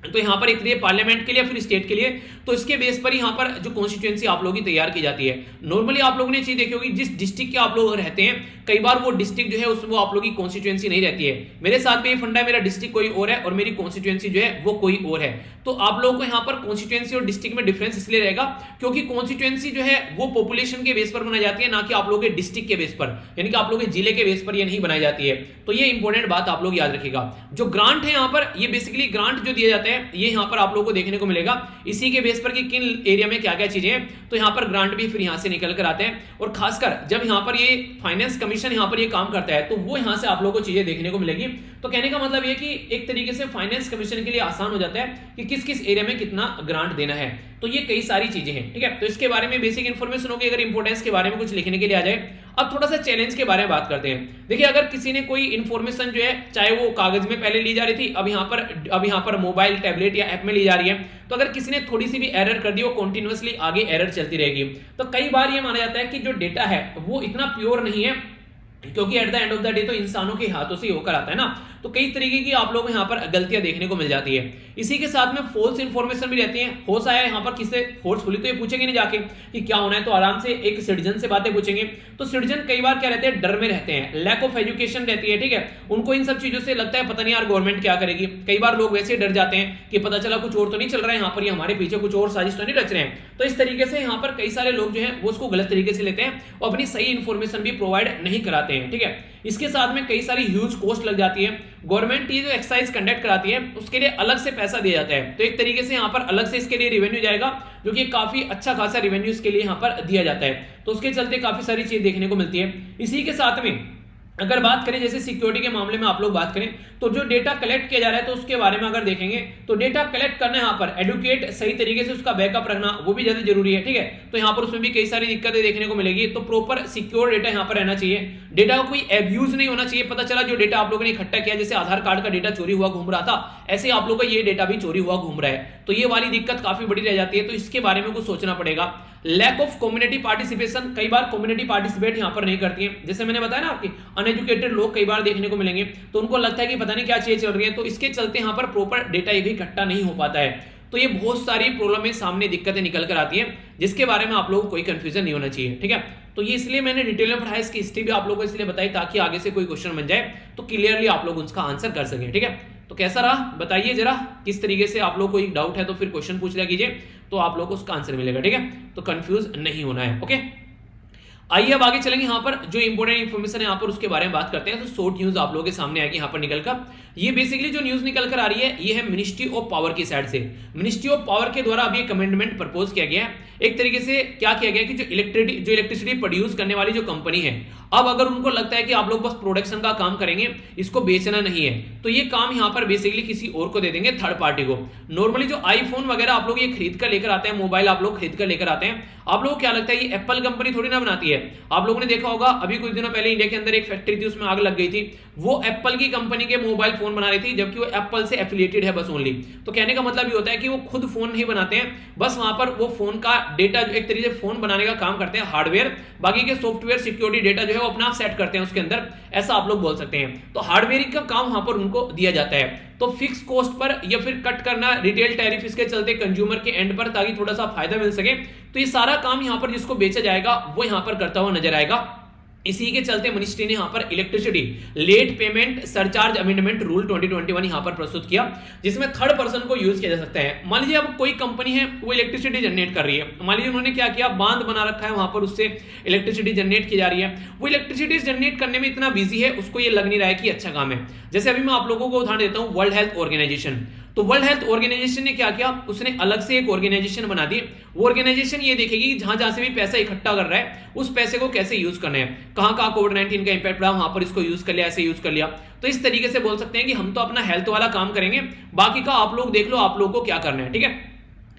तो यहाँ पर एक पार्लियामेंट के लिए फिर स्टेट के लिए, तो इसके बेस पर यहाँ पर जो कॉन्स्टिट्यूएंसी आप लोगों की तैयार की जाती है। नॉर्मली आप लोगों ने चीज देखी होगी, जिस डिस्ट्रिक्ट के आप लोग रहते हैं, कई बार वो डिस्ट्रिक्ट जो है उसमें आप लोगों की कॉन्स्टिट्यूएंसी नहीं रहती है। मेरे साथ में ये फंडा है, मेरा डिस्ट्रिक्ट कोई और है और मेरी कॉन्स्टिट्यूएंसी जो है वो कोई और है। तो आप लोगों को यहाँ पर कॉन्स्टिट्यूएंसी और डिस्ट्रिक्ट में डिफरेंस इसलिए रहेगा क्योंकि कॉन्स्टिट्यूएंसी जो है वो पॉपुलेशन के बेस पर बनाई जाती है, ना कि आप लोगों के डिस्ट्रिक्ट के बेस पर, यानी कि आप लोगों के जिले के बेस पर ये नहीं बनाई जाती है। तो ये इंपॉर्टेंट बात आप लोग याद रखिएगा। जो ग्रांट है यहाँ पर, ये बेसिकली ग्रांट जो दिया जाता है, ये यहाँ पर आप लोगों को देखने को मिलेगा इसी के बेस पर कि किन एरिया में क्या क्या चीजें हैं। तो यहाँ पर ग्रांट भी फिर यहाँ से निकल कर आते हैं। और खासकर जब यहाँ पर ये फाइनेंस कमीशन यहाँ पर ये काम करता है, तो वो यहाँ से आप लोगों को चीजें देखने को मिलेगी। तो कहने का मतलब ये कि एक तरीके से फाइनेंस कमीशन के लिए आसान हो जाता है कि किस किस एरिया में कितना ग्रांट देना है। तो ये कई सारी चीजें हैं, ठीक है। तो इसके बारे में बेसिक इंफॉर्मेशन होगी। अगर इंपोर्टेंस के बारे में कुछ लिखने के लिए आ जाए, अब थोड़ा सा चैलेंज के बारे में बात करते हैं। देखिए, अगर किसी ने कोई इंफॉर्मेशन जो है, चाहे वो कागज में पहले ली जा रही थी, अब यहाँ पर मोबाइल, टैबलेट या ऐप में ली जा रही है, तो अगर किसी ने थोड़ी सी भी एरर कर दी, वो कंटिन्यूअसली आगे एरर चलती रहेगी। तो कई बार ये माना जाता है कि जो डेटा है वो इतना प्योर नहीं है, क्योंकि at the end of the day तो इंसानों के हाथों से ही होकर आता है ना। तो कई तरीके की आप लोगों को यहाँ पर गलतियां देखने को मिल जाती है। इसी के साथ में फॉल्स इंफॉर्मेशन भी रहती है। हो सा है यहाँ पर किससे फोर्सफुली तो ये पूछेंगे नहीं जाके कि क्या होना है, तो आराम से एक सिटीजन से बातें पूछेंगे। तो सिटीजन कई बार क्या रहते हैं, डर में रहते हैं, लैक ऑफ एजुकेशन रहती है, ठीक है। उनको इन सब चीजों से लगता है पता नहीं यार गवर्नमेंट क्या करेगी। कई बार लोग वैसे डर जाते हैं कि पता चला कुछ और तो नहीं चल रहा है यहाँ पर, हमारे पीछे कुछ और साजिश तो नहीं रच रहे हैं। तो इस तरीके से यहाँ पर कई सारे लोग जो है वो उसको गलत तरीके से लेते हैं और अपनी सही इंफॉर्मेशन भी प्रोवाइड नहीं कराते हैं, ठीक है। इसके साथ में कई सारी ह्यूज कॉस्ट लग जाती है। गवर्नमेंट ये जो एक्सरसाइज कंडक्ट कराती है उसके लिए अलग से पैसा दिया जाता है। तो एक तरीके से यहाँ पर अलग से इसके लिए रेवेन्यू जाएगा, जो कि काफी अच्छा खासा रेवेन्यू इसके लिए यहाँ पर दिया जाता है। तो उसके चलते काफी सारी चीज देखने को मिलती है। इसी के साथ में अगर बात करें जैसे सिक्योरिटी के मामले में आप लोग बात करें तो जो डेटा कलेक्ट किया जा रहा है तो उसके बारे में अगर देखेंगे तो डेटा कलेक्ट करना यहाँ पर एडुकेट सही तरीके से उसका बैकअप रखना वो भी ज्यादा जरूरी है, ठीक है। तो यहाँ पर उसमें भी कई सारी दिक्कतें देखने को मिलेगी। तो प्रॉपर सिक्योर डेटा यहाँ पर रहना चाहिए, डेटा का कोई एब्यूज नहीं होना चाहिए। पता चला जो डेटा आप लोगों ने इकट्ठा किया, जैसे आधार कार्ड का डेटा चोरी हुआ घूम रहा था, ऐसे आप लोग का ये डेटा भी चोरी हुआ घूम रहा है, तो ये वाली दिक्कत काफी बड़ी रह जाती है। तो इसके बारे में कुछ सोचना पड़ेगा। लैक ऑफ कम्युनिटी पार्टिसिपेशन, कई बार कम्युनिटी पार्टिसिपेट यहाँ पर नहीं करती है। जैसे मैंने बताया ना आपकी अनएजुकेटेड लोग कई बार देखने को मिलेंगे, तो उनको लगता है कि पता नहीं क्या चीजें चल रही है, तो इसके चलते यहाँ पर प्रॉपर डेटा भी इकट्ठा नहीं हो पाता है। तो ये बहुत सारी प्रॉब्लम सामने दिक्कतें निकल कर आती है, जिसके बारे में आप लोगों को कोई कंफ्यूजन नहीं होना चाहिए, ठीक है। तो ये इसलिए मैंने डिटेल में पढ़ाया, इसकी हिस्ट्री भी आप लोगों को इसलिए बताई ताकि आगे से कोई क्वेश्चन बन जाए तो क्लियरली आप लोग उसका आंसर कर सकें, ठीक है। तो कैसा रहा बताइए जरा, किस तरीके से आप लोग को एक डाउट है तो फिर क्वेश्चन पूछ लिया कीजिए, तो आप लोग को उसका आंसर मिलेगा, ठीक है। तो कंफ्यूज नहीं होना है, ओके। आइए अब आगे चलेंगे, यहाँ पर जो इंपोर्टेंट इंफॉर्मेशन है यहाँ पर उसके बारे में बात करते हैं। तो शॉर्ट न्यूज आप लोगों के सामने आएगी यहाँ पर निकलकर। ये बेसिकली जो न्यूज निकल कर आ रही है ये है मिनिस्ट्री ऑफ पावर की साइड से। मिनिस्ट्री ऑफ पावर के द्वारा अभी एक अमेंडमेंट प्रपोज किया गया है। एक तरीके से क्या किया गया कि जो इलेक्ट्रिसिटी प्रोड्यूस करने वाली जो कंपनी है, अब अगर उनको लगता है कि आप लोग बस प्रोडक्शन का काम करेंगे, इसको बेचना नहीं है, तो ये काम यहाँ पर बेसिकली किसी और को दे देंगे, थर्ड पार्टी को। नॉर्मली जो आईफोन वगैरह आप लोग ये खरीद कर लेकर आते हैं, मोबाइल आप लोग खरीद कर लेकर आते हैं, आप लोगों को क्या लगता है ये एप्पल कंपनी थोड़ी ना बनाती है। आप लोगों ने देखा होगा अभी कुछ दिनों पहले इंडिया के अंदर एक फैक्ट्री थी, उसमें आग लग गई थी, वो एप्पल की कंपनी के मोबाइल फोन बना रही थी, जबकि वो एप्पल से एफिलिएटेड है बस ओनली। तो कहने का मतलब ये होता है कि वो खुद फोन नहीं बनाते हैं, बस वहां पर वो फोन का डेटा एक तरीके से फोन बनाने का काम करते हैं हार्डवेयर, बाकी के सॉफ्टवेयर सिक्योरिटी डेटा जो है वो अपना आप सेट करते हैं उसके अंदर, ऐसा आप लोग बोल सकते हैं। तो हार्डवेयर का काम वहां पर उनको दिया जाता है। तो फिक्स कॉस्ट पर या फिर कट करना रिटेल टैरिफ इसके चलते कंज्यूमर के एंड पर, ताकि थोड़ा सा फायदा मिल सके। तो ये सारा काम यहां पर जिसको बेचा जाएगा वो यहां पर करता हुआ नजर आएगा। इसी के चलते मिनिस्ट्री ने यहां पर electricity late payment surcharge amendment rule 2021 यहां पर प्रस्तुत किया, जिसमें थर्ड पर्सन को यूज किया जा सकता है। मान लीजिए अब कोई कंपनी है वो इलेक्ट्रिसिटी जनरेट कर रही है, मान लीजिए उन्होंने क्या किया, बांध बना रखा है वहां पर, उससे इलेक्ट्रिसिटी जनरेट की जा रही है। वो इलेक्ट्रिसिटी जनरेट करने में इतना बिजी है, उसको ये लग नहीं रहा है कि अच्छा काम है। जैसे अभी मैं आप लोगों को उदाहरण देता हूं, वर्ल्ड हेल्थ ऑर्गेनाइजेशन। तो वर्ल्ड हेल्थ ऑर्गेनाइजेशन ने क्या किया, उसने अलग से एक ऑर्गेनाइजेशन बना दी। वो ऑर्गेनाइजेशन ये देखेगी कि जहां जहां से भी पैसा इकट्ठा कर रहा है उस पैसे को कैसे यूज करना है, कहां कहां कोविड-19 का इंपैक्ट पड़ा वहां पर इसको यूज कर लिया, ऐसे यूज कर लिया। तो इस तरीके से बोल सकते हैं कि हम तो अपना हेल्थ वाला काम करेंगे, बाकी का आप लोग देख लो आप लोगों को क्या करना है, ठीक है।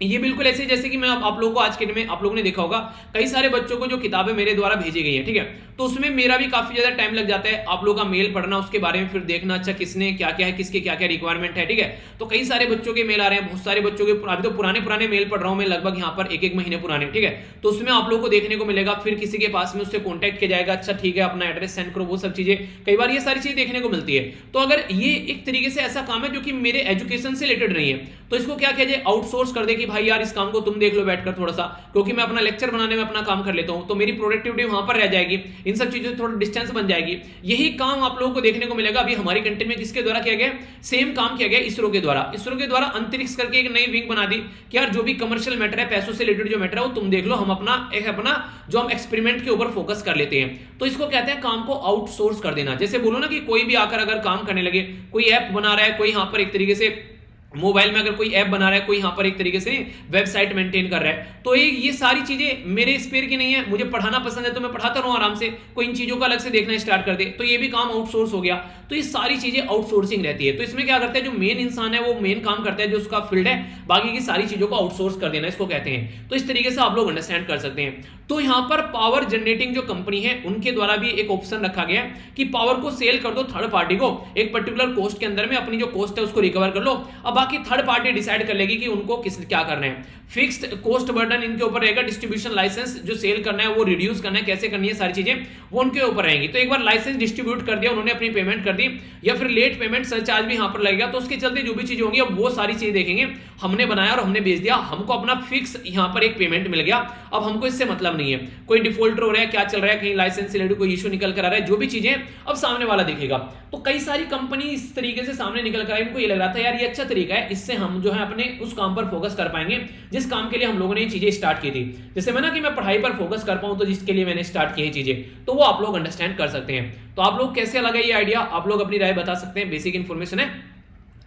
ये बिल्कुल ऐसे जैसे कि मैं आप लोगों को आज के दिन में आप लोगों ने देखा होगा कई सारे बच्चों को जो किताबें मेरे द्वारा भेजी गई हैं, ठीक है, तो उसमें मेरा भी काफी ज्यादा टाइम लग जाता है। आप लोगों का मेल पढ़ना, उसके बारे में फिर देखना अच्छा किसने क्या क्या है, किसके क्या क्या रिक्वायरमेंट है, ठीक है। तो कई सारे बच्चों के मेल आ रहे हैं, बहुत सारे बच्चों के, अभी तो पुराने मेल पढ़ रहा हूं मैं, लगभग यहाँ पर एक महीने पुराने, ठीक है। तो उसमें आप लोगों को देखने को मिलेगा, फिर किसी के पास में उससे कॉन्टैक्ट किया जाएगा, अच्छा ठीक है अपना एड्रेस सेंड करो, वो सब चीजें कई बार ये सारी चीजें देखने को मिलती है। तो अगर ये एक तरीके से ऐसा काम है जो कि मेरे एजुकेशन से रिलेटेड नहीं है, तो इसको क्या किया जाए, आउटसोर्स कर दे कि भाई यार इस काम को तुम देख लो बैठकर थोड़ा सा, क्योंकि मैं अपना लेक्चर बनाने में अपना काम कर लेता हूं, तो मेरी प्रोडक्टिविटी वहां पर रह जाएगी, इन सब चीजों से थोड़ा डिस्टेंस बन जाएगी। यही काम आप लोगों को देखने को मिलेगा अभी हमारी कंट्री में, किसके द्वारा किया गया, सेम काम किया गया इसरो के द्वारा। इसरो के द्वारा अंतरिक्ष करके एक नई विंग बना दी कि यार जो भी कमर्शियल मैटर है, पैसों से रिलेटेड जो मैटर है वो तुम देख लो, हम अपना जो हम एक्सपेरिमेंट के ऊपर फोकस कर लेते हैं। तो इसको कहते हैं काम को आउटसोर्स कर देना। जैसे बोलो ना कि कोई भी आकर अगर काम करने लगे, कोई ऐप बना रहा है, कोई यहां पर एक तरीके से मोबाइल में अगर कोई ऐप बना रहा है, कोई यहां पर एक तरीके से वेबसाइट मेंटेन कर रहा है, तो ये सारी चीजें मेरे स्पेयर की नहीं है। मुझे पढ़ाना पसंद है तो मैं पढ़ाता रहूं आराम से, कोई इन चीजों का अलग से देखना स्टार्ट कर दे तो ये भी काम आउटसोर्स हो गया। तो ये सारी चीजें आउटसोर्सिंग रहती है। तो इसमें क्या करता है, जो मेन इंसान है वो मेन काम करता है, जो उसका फील्ड है, बाकी की सारी चीजों को आउटसोर्स कर देना इसको कहते हैं। तो इस तरीके से आप लोग अंडरस्टैंड कर सकते हैं। तो यहां पर पावर जनरेटिंग जो कंपनी है उनके द्वारा भी एक ऑप्शन रखा गया कि पावर को सेल कर दो थर्ड पार्टी को, एक पर्टिकुलर कॉस्ट के अंदर में अपनी जो कॉस्ट है उसको रिकवर कर लो, अब बाकी थर्ड पार्टी डिसाइड कर लेगी कि उनको क्या करना है। फिक्स्ड कॉस्ट बर्डन इनके ऊपर रहेगा, डिस्ट्रीब्यूशन लाइसेंस जो सेल करना है वो रिड्यूस करना है, कैसे करनी है सारी चीजें वो उनके ऊपर रहेंगी। तो एक बार लाइसेंस डिस्ट्रीब्यूट कर दिया उन्होंने, अपनी पेमेंट कर दी, या फिर लेट पेमेंट सरचार्ज भी यहां पर लगेगा, तो उसके चलते जो भी चीजें होंगी अब वो सारी चीजें देखेंगे। हमने बनाया और हमने बेच दिया, हमको अपना फिक्स यहां पर एक पेमेंट मिल गया, अब हमको इससे मतलब नहीं है कोई डिफॉल्टर हो रहा है, क्या चल रहा है, कहीं लाइसेंस से रिलेटेड कोई इशू निकल कर आ रहा है, जो भी चीजें अब सामने वाला देखेगा। तो कई सारी कंपनी इस तरीके से सामने निकल कर आई, उनको ये लग रहा था यार ये अच्छा तरीका है, इससे हम जो है अपने उस काम पर फोकस कर पाएंगे जिस काम के लिए हम लोगों ने ये चीजें स्टार्ट की थी। जैसे मैं ना कि मैं पढ़ाई पर फोकस कर पाऊं, तो जिसके लिए मैंने स्टार्ट की है चीजें, तो वो आप लोग अंडरस्टैंड कर सकते हैं। तो आप लोग कैसे लगा ये आइडिया, आप लोग अपनी राय बता सकते हैं, बेसिक इंफॉर्मेशन है।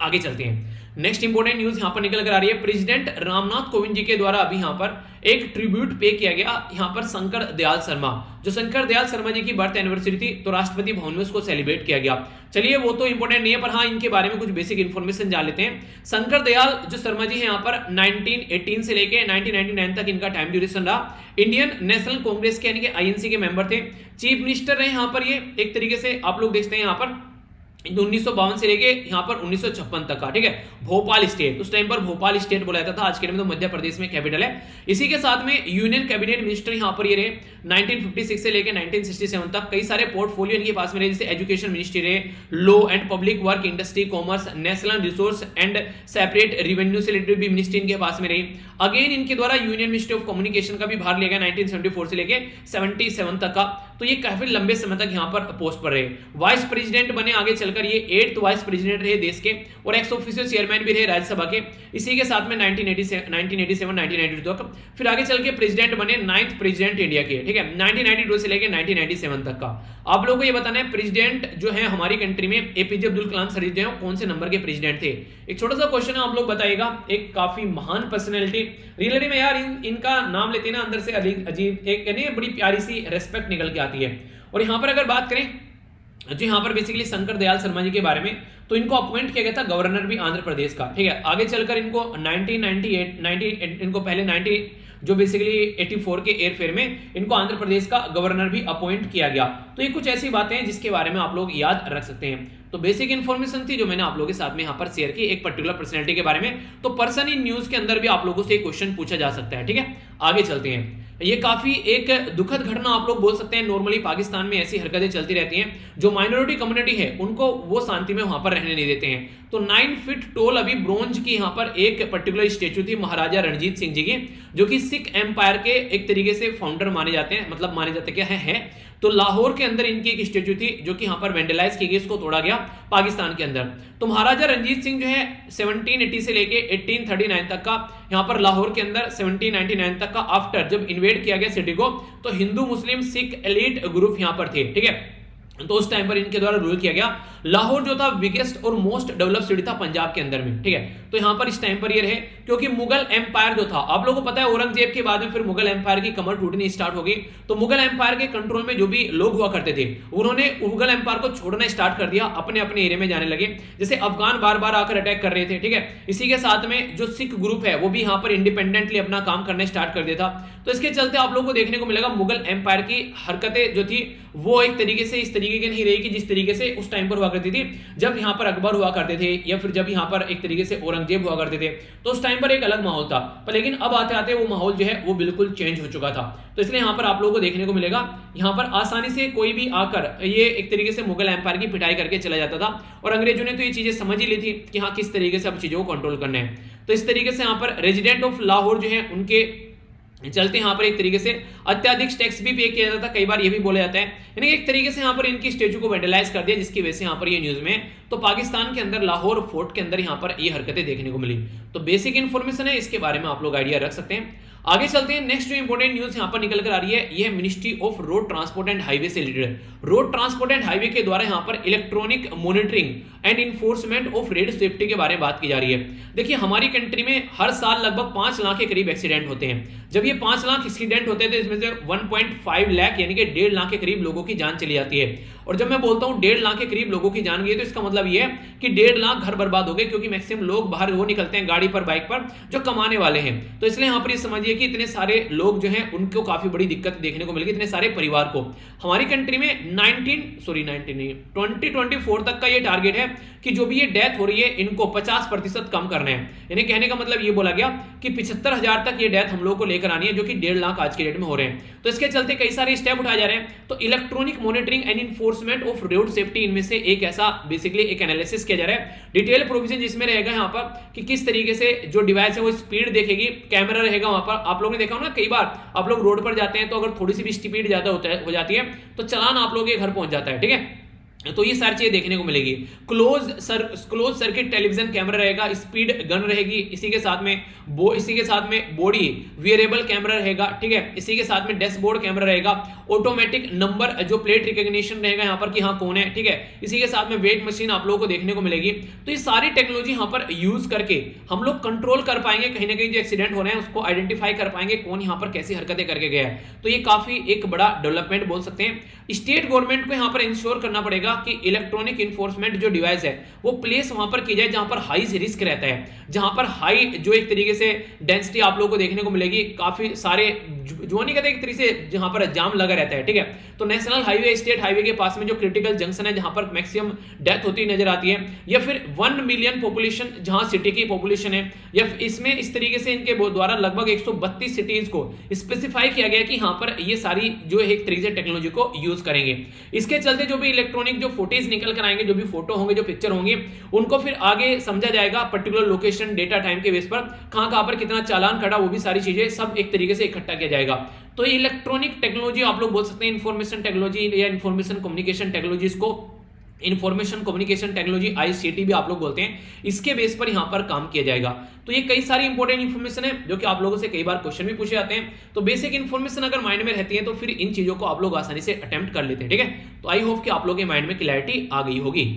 आगे चलते हैं। नेक्स्ट इंपॉर्टेंट न्यूज यहां पर निकल कर आ रही है, प्रेसिडेंट रामनाथ कोविंद जी के द्वारा अभी यहां पर एक ट्रिब्यूट पे किया गया यहां पर शंकर दयाल शर्मा, जो शंकर दयाल शर्मा जी की बर्थ एनिवर्सरी थी, तो राष्ट्रपति भवन में उसको सेलिब्रेट किया गया। चलिए वो तो इंपॉर्टेंट नहीं है, पर हाँ इनके बारे में कुछ बेसिक इन्फॉर्मेशन जान लेते हैं। शंकर दयाल जो शर्मा जी है यहाँ पर 1918 से लेके 1999 तक इनका टाइम ड्यूरेशन रहा। इंडियन नेशनल कांग्रेस के यानी कि आईएनसी के मेंबर थे। चीफ मिनिस्टर रहे यहाँ पर ये, एक तरीके से आप लोग देखते हैं यहाँ पर 1952 से लेके यहाँ पर 1956 तक का, ठीक है। भोपाल स्टेट, उस टाइम पर भोपाल स्टेट बोला जाता था, आज के टाइम में तो मध्य प्रदेश में कैपिटल है। इसी के साथ में यूनियन कैबिनेट मिनिस्टर यहाँ पर ये रहे 1956 से लेके 1967 तक। कई सारे पोर्टफोलियो इनके पास में रहे, जैसे एजुकेशन मिनिस्ट्री रहे, law and public work, industry, commerce, national resource and separate revenue से रिलेटेड भी मिनिस्ट्री इनके पास में रही। अगेन इनके द्वारा यूनियन मिनिस्ट्री ऑफ कम्युनिकेशन का भी भार लिया गया 1974 से लेके 77 तक का, तो ये काफी लंबे समय तक यहाँ पर पोस्ट पर रहे। वाइस प्रेसिडेंट बने आगे चलकर, ये 8th वाइस प्रेसिडेंट रहे देश के, और एक्स ऑफिशियल चेयरमैन भी रहे राज्यसभा के। इसी के साथ में 1987-1992 तक, फिर आगे चल के प्रेसिडेंट बने 9th प्रेसिडेंट इंडिया के, ठीक है, 1992 से लेके 1997 तक का। आप लोगों को ये बताना है प्रेसिडेंट जो है हमारी कंट्री में एपीजे अब्दुल कलाम सर जो है कौन से नंबर के प्रेसिडेंट थे। एक छोटा सा क्वेश्चन है, आप लोग बताइएगा। एक काफी महान पर्सनैलिटी, रियलिटी में यार इनका नाम लेते ना अंदर से अजीब एक यानी बड़ी प्यारी सी रेस्पेक्ट निकल के आती है। और यहाँ पर अगर बात करें जो यहाँ पर बेसिकली शंकर दयाल शर्मा जी के बारे में, तो इनको अपॉइंट किया गया था गवर्नर भी आंध्र प्रदेश का, ठीक है। आगे चलकर इनको 1998 इनको पहले 90 जो बेसिकली 84 के एयरफेयर में इनको आंध्र प्रदेश का गवर्नर भी अपॉइंट किया गया। तो ये कुछ ऐसी बातें हैं जिसके बारे में आप लोग याद रख सकते हैं। तो बेसिक इन्फॉर्मेशन थी जो मैंने आप लोगों के साथ में यहाँ पर शेयर की एक पर्टिकुलर पर्सनैलिटी के बारे में। तो पर्सन इन न्यूज के अंदर भी आप लोगों से एक क्वेश्चन पूछा जा सकता है, ठीक है। आगे चलते हैं। ये काफी एक दुखद घटना आप लोग बोल सकते हैं। नॉर्मली पाकिस्तान में ऐसी हरकतें चलती रहती हैं, जो माइनॉरिटी कम्युनिटी है उनको वो शांति में वहां पर रहने नहीं देते हैं। तो 9 फीट टोल अभी ब्रोंज की यहाँ पर एक पर्टिकुलर स्टेचू थी महाराजा रणजीत सिंह जी की, जो कि सिख एम्पायर के एक तरीके से फाउंडर माने जाते हैं, मतलब माने जाते क्या है। तो लाहौर के अंदर इनकी एक स्टेचू थी जो कि यहाँ पर वेंडलाइज की गई, इसको तोड़ा गया पाकिस्तान के अंदर। तो महाराजा रणजीत सिंह जो है 1780 से लेके 1839 तक का यहाँ पर लाहौर के अंदर 1799 तक का आफ्टर जब इन्वेड किया गया सिटी को, तो हिंदू मुस्लिम सिख एलीट ग्रुप यहाँ पर थे, ठीक है। तो उस टाइम पर इनके द्वारा रूल किया गया। लाहौर जो था बिगेस्ट और मोस्ट डेवलप सिटी था पंजाब के अंदर में, ठीक है। तो यहां पर इस टाइम पर ये रहे, क्योंकि मुगल एम्पायर जो था, आप लोगों को पता है औरंगजेब के बाद में फिर मुगल एम्पायर की कमर टूटनी स्टार्ट हो गई। तो मुगल एम्पायर के कंट्रोल में जो भी लोग हुआ करते थे, उन्होंने मुगल एम्पायर को छोड़ना स्टार्ट कर दिया, अपने अपने एरिया में जाने लगे। जैसे अफगान बार बार आकर अटैक कर रहे थे, ठीक है। इसी के साथ में जो सिख ग्रुप है वो भी यहाँ पर इंडिपेंडेंटली अपना काम करना स्टार्ट कर दिया था। तो इसके चलते आप लोगों को देखने को मिलेगा मुगल एम्पायर की हरकतें जो थी वो एक तरीके से इस तरीके की नहीं रही कि जिस तरीके से उस टाइम पर हुआ करती थी, जब यहाँ पर अकबर हुआ करते थे या फिर जब यहाँ पर एक तरीके से औरंगजेब हुआ करते थे। तो उस टाइम पर एक अलग माहौल था, पर लेकिन अब आते आते वो माहौल जो है वो बिल्कुल चेंज हो चुका था। तो इसलिए यहाँ पर आप लोगों को देखने को मिलेगा, यहाँ पर आसानी से कोई भी आकर ये एक तरीके से मुगल एम्पायर की पिटाई करके चला जाता था, और अंग्रेजों ने तो ये चीजें समझ ही ली थी कि हाँ किस तरीके से अब चीजों को कंट्रोल करना है। तो इस तरीके से यहाँ पर रेजिडेंट ऑफ लाहौर जो है उनके चलते यहाँ पर एक तरीके से अत्याधिक टैक्स भी पे किया जाता था, कई बार ये भी बोला जाता है, यानी एक तरीके से यहाँ पर इनकी स्टेचू को वेंडलाइज कर दिया, जिसकी वजह से यहाँ पर ये न्यूज में तो पाकिस्तान के अंदर लाहौर फोर्ट के अंदर यहाँ पर ये हरकतें देखने को मिली। तो बेसिक इन्फॉर्मेशन है, इसके बारे में आप लोग आइडिया रख सकते हैं। आगे चलते हैं। नेक्स्ट जो इंपॉर्टेंट न्यूज यहाँ पर निकल कर आ रही है, यह ministry of road transport and highway से related. Road transport and highway के द्वारा यहाँ पर electronic monitoring and enforcement of road safety के बारे में बात की जा रही है। देखिए हमारी कंट्री में हर साल लगभग 5 लाख के करीब एक्सीडेंट होते हैं। जब ये 5 लाख एक्सीडेंट होते हैं तो इसमें से 1.5 लाख यानी कि 1.5 लाख के करीब लोगों की जान चली जाती है। और जब मैं बोलता हूं 1.5 लाख के करीब लोगों की जान गई, तो इसका मतलब ये है कि 1.5 लाख घर बर्बाद हो गए, क्योंकि मैक्सिमम लोग बाहर वो निकलते हैं गाड़ी पर, बाइक पर, जो कमाने वाले हैं। तो इसलिए यहाँ पर ये समझिए कि इतने सारे लोग जो हैं उनको काफी बड़ी दिक्कत देखने को मिलेगी, इतने सारे परिवार को। हमारी कंट्री में 2024 तक का ये टारगेट है कि जो भी ये डेथ हो रही है इनको 50% कम करना है। यानी कहने का मतलब ये बोला गया कि 75,000 तक ये डेथ हम लोगों को लेकर आनी है, जो कि 1.5 लाख आज के डेट में हो रहे हैं। तो इसके चलते कई सारे स्टेप उठाए जा रहे हैं। तो electronic monitoring and enforcement of road safety, इनमें से एक ऐसा बेसिकली एक एनालिसिस किया जा रहा है, डिटेल प्रोविजन जिसमें रहेगा यहाँ पर कि किस तरीके से जो डिवाइस है वो स्पीड देखेगी, कैमरा रहेगा वहां पर। आप लोगों ने देखा हो ना, कई बार आप लोग रोड पर जाते हैं तो अगर थोड़ी सी भी स्पीड ज्यादा हो जाती है तो चालान आप लोगों के घर पहुंच जाता है, ठीक है। तो ये सारी चीजें देखने को मिलेगी। क्लोज सर्किट टेलीविजन कैमरा रहेगा, स्पीड गन रहेगी, इसी के साथ में बॉडी वियरेबल कैमरा रहेगा, ठीक है। इसी के साथ में डैशबोर्ड कैमरा रहेगा, ऑटोमेटिक नंबर जो प्लेट रिकॉग्निशन रहेगा यहाँ पर कि हाँ कौन है, ठीक है। इसी के साथ में वेट मशीन आप लोगों को देखने को मिलेगी। तो ये सारी टेक्नोलॉजी यहाँ पर यूज करके हम लोग कंट्रोल कर पाएंगे कहीं ना कहीं जो एक्सीडेंट हो रहे हैं उसको आइडेंटिफाई कर पाएंगे कौन यहाँ पर कैसी हरकतें करके गया है। तो ये काफी एक बड़ा डेवलपमेंट बोल सकते हैं। स्टेट गवर्नमेंट को यहाँ पर इंश्योर करना पड़ेगा कि इलेक्ट्रॉनिक इन्फोर्समेंट जो डिवाइस है वो प्लेस वहां पर की जाए जहां पर हाई रिस्क रहता है, जहां पर हाई जो एक तरीके से डेंसिटी आप लोगों को देखने को मिलेगी, काफी सारे जो नहीं कहते एक तरीके से जहां पर जाम लगा रहता है, ठीक है। तो नेशनल हाईवे स्टेट हाईवे के पास में जो क्रिटिकल जंक्शन है जहां पर मैक्सिमम डेथ होती नजर आती है, या फिर 1 मिलियन पॉपुलेशन जहां सिटी की पॉपुलेशन है, या इसमें इस तरीके से इनके द्वारा लगभग 132 सिटीज को स्पेसिफाई किया गया कि यहां पर ये सारी जो एक तरीके से टेक्नोलॉजी को यूज करेंगे। इसके चलते जो भी इलेक्ट्रॉनिक जो फुटेज निकल कर आएंगे, जो भी फोटो होंगे, जो पिक्चर होंगे, उनको फिर आगे समझा जाएगा पर्टिकुलर लोकेशन डेटा टाइम के बेस पर कहां पर कितना चालान खड़ा, वो भी सारी चीजें सब एक तरीके से इकट्ठा किया जाएगा। तो ये इलेक्ट्रॉनिक टेक्नोलॉजी आप लोग बोल सकते हैं इंफॉर्मेशन टेक्नोलॉजी या इंफॉर्मेशन कम्युनिकेशन टेक्नोलॉजीज को इंफॉर्मेशन कम्युनिकेशन टेक्नोलॉजी आईसीटी भी आप लोग बोलते हैं, इसके बेस पर यहां पर काम किया जाएगा। तो ये कई सारी इंपॉर्टेंट इंफॉर्मेशन है जो कि आप लोगों से कई बार क्वेश्चन भी पूछे जाते हैं। तो बेसिक इंफॉर्मेशन अगर माइंड में रहती है तो फिर इन चीजों को आप लोग आसानी से अटेम्प्ट कर लेते हैं, ठीक है। तो आई होप कि आप लोगों के माइंड में क्लैरिटी आ गई होगी।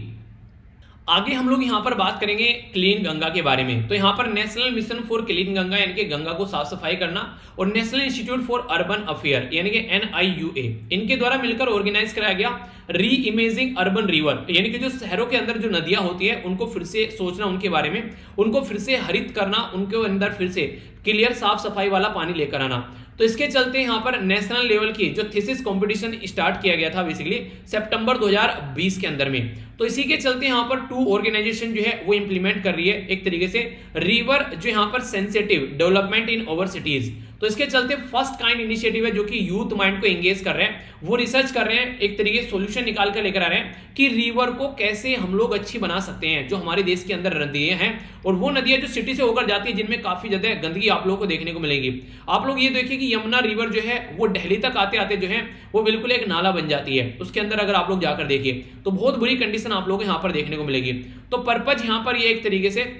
आगे हम लोग यहां पर बात करेंगे क्लीन गंगा के बारे में। तो यहां पर national mission for clean Ganga यानी कि गंगा को साफ सफाई करना और national institute for urban affair यानी कि NIUA इनके द्वारा मिलकर ऑर्गेनाइज कराया गया री इमेजिंग अर्बन रिवर, यानी कि जो शहरों के अंदर जो नदियां होती है उनको फिर से सोचना, उनके बारे में उनको फिर से हरित करना, उनके अंदर फिर से क्लियर साफ सफाई वाला पानी लेकर आना। तो इसके चलते यहां पर नेशनल लेवल की जो थीसिस कंपटीशन स्टार्ट किया गया था बेसिकली सितंबर 2020 के अंदर में। तो इसी के चलते यहां पर 2 ऑर्गेनाइजेशन जो है वो इंप्लीमेंट कर रही है एक तरीके से रिवर जो यहां पर sensitive development in over cities. तो इसके चलते फर्स्ट काइंड इनिशिएटिव है जो कि यूथ माइंड को एंगेज कर रहे हैं, वो रिसर्च कर रहे हैं, एक तरीके से सॉल्यूशन निकाल कर लेकर आ रहे हैं कि रिवर को कैसे हम लोग अच्छी बना सकते हैं। जो हमारे देश के अंदर नदियां हैं और वो नदियां जो सिटी से होकर जाती है जिनमें काफी ज्यादा गंदगी आप लोगों को देखने को मिलेगी। आप लोग ये देखिए कि यमुना रिवर जो है वो दिल्ली तक आते आते जो है वो बिल्कुल एक नाला बन जाती है। उसके अंदर अगर आप लोग जाकर देखिए तो बहुत बुरी कंडीशन आप लोगों को यहाँ पर देखने को मिलेगी। तो पर्पज यहाँ पर ये एक तरीके से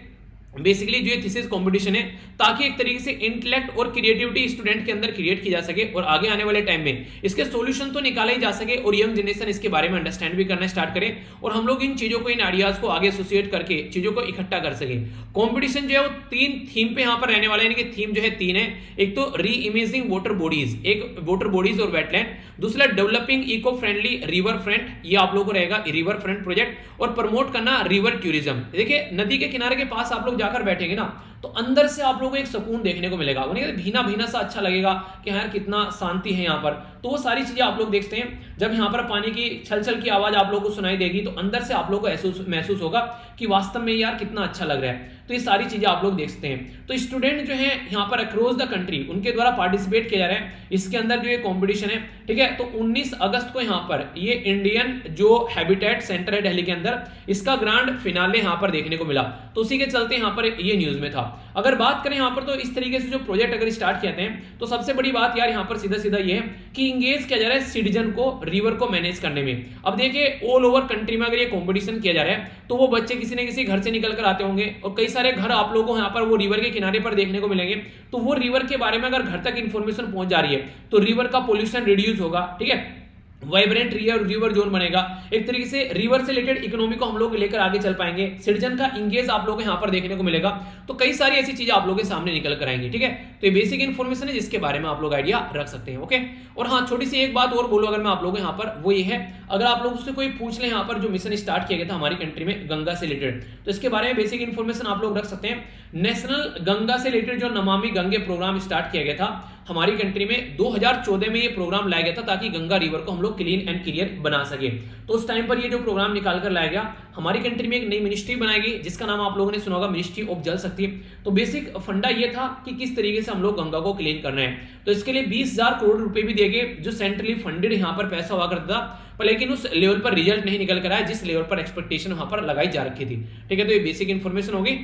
बेसिकली जो ये थीसिस कंपटीशन है ताकि एक तरीके से इंटेलेक्ट और क्रिएटिविटी स्टूडेंट के अंदर क्रिएट की जा सके और आगे आने वाले टाइम में इसके सॉल्यूशन तो निकाला ही जा सके और यंग जनरेशन इसके बारे में अंडरस्टैंड भी करना स्टार्ट करे और हम लोग इन चीजों को, इन आइडियाज को आगे एसोसिएट करके चीजों को इकट्ठा कर सके। कॉम्पिटिशन जो है वो 3 थीम पे यहाँ पर रहने वाला है, यानी कि थीम जो है 3 है। एक तो री इमेजिंग वाटर बॉडीज, एक वाटर बॉडीज और वेटलैंड, दूसरा developing eco friendly river front, ये आप लोगों को रहेगा रिवर फ्रंट प्रोजेक्ट, और प्रमोट करना रिवर टूरिज्म। देखिए नदी के किनारे के पास आप लोग जाकर बैठेंगे ना तो अंदर से आप लोगों को एक सुकून देखने को मिलेगा, वो नहीं भीना भीना सा अच्छा लगेगा कि यार कितना शांति है यहाँ पर। तो वो सारी चीजें आप लोग देखते हैं। जब यहाँ पर पानी की छल छल की आवाज आप लोगों को सुनाई देगी तो अंदर से आप लोगों को महसूस होगा कि वास्तव में यार कितना अच्छा लग रहा है। तो ये सारी चीजें आप लोग देखते हैं। तो स्टूडेंट जो है यहाँ पर अक्रॉस द कंट्री उनके द्वारा पार्टिसिपेट किया जा रहा है इसके अंदर जो ये कॉम्पिटिशन है, ठीक है। तो 19 अगस्त को यहाँ पर ये इंडियन जो हैबिटेट सेंटर है दिल्ली के अंदर, इसका ग्रांड फिनाले यहाँ पर देखने को मिला। तो उसी के चलते यहाँ पर ये न्यूज में था। अगर बात करें यहाँ पर तो इस तरीके से जो प्रोजेक्ट अगर स्टार्ट किए हैं तो सबसे बड़ी बात यार यहाँ पर सीधा सीधा ये है कि इंगेज किया जा रहा है सिटीजन को रिवर को मैनेज करने में। अब देखिए ऑल ओवर कंट्री में अगर ये कंपटीशन किया जा रहा है तो वो बच्चे किसी न किसी घर से निकल कर आते होंगे और कई सारे घर आप लोगों को यहाँ पर वो रिवर के किनारे पर देखने को मिलेंगे। तो वो रिवर के बारे में अगर घर तक इंफॉर्मेशन पहुंच जा रही है तो रिवर का पोल्यूशन रिड्यूस होगा, ठीक है। वाइब्रेंट रिवर जोन बनेगा, एक तरीके से रिवर से रिलेटेड इकोनॉमी को हम लोग लेकर आगे चल पाएंगे, सिटीजन का इंगेज आप लोग यहाँ पर देखने को मिलेगा। तो कई सारी ऐसी चीजें आप लोगों के सामने निकल कर आएंगी, ठीक है। तो ये बेसिक इन्फॉर्मेशन है जिसके बारे में आप लोग आइडिया रख सकते हैं, ओके। और हाँ छोटी सी एक बात और बोलो अगर मैं आप लोगों यहाँ पर, वो ये है अगर आप लोग उससे कोई पूछ ले यहाँ पर जो मिशन स्टार्ट किया गया था हमारी कंट्री में गंगा से रिलेटेड, तो इसके बारे में बेसिक इन्फॉर्मेशन आप लोग रख सकते हैं। नेशनल गंगा से रिलेटेड जो नमामि गंगे प्रोग्राम स्टार्ट किया गया था हमारी कंट्री में 2014 में ये प्रोग्राम लाया गया था ताकि गंगा रिवर को हम लोग क्लीन एंड क्लियर बना सके। तो उस टाइम पर ये जो प्रोग्राम निकाल कर लाया गया, हमारी कंट्री में एक नई मिनिस्ट्री बनाई गई जिसका नाम आप लोगों ने सुना होगा मिनिस्ट्री ऑफ जल शक्ति। तो बेसिक फंडा ये था कि किस तरीके से हम लोग गंगा को क्लीन करना है। तो इसके लिए 20,000 करोड़ रुपए भी दिए गए जो सेंट्रली फंडेड यहाँ पर पैसा हुआ करता था, पर लेकिन उस लेवल पर रिजल्ट नहीं निकल कर आया जिस लेवल पर एक्सपेक्टेशन वहां पर लगाई जा रखी थी, ठीक है। तो ये बेसिक इंफॉर्मेशन होगी।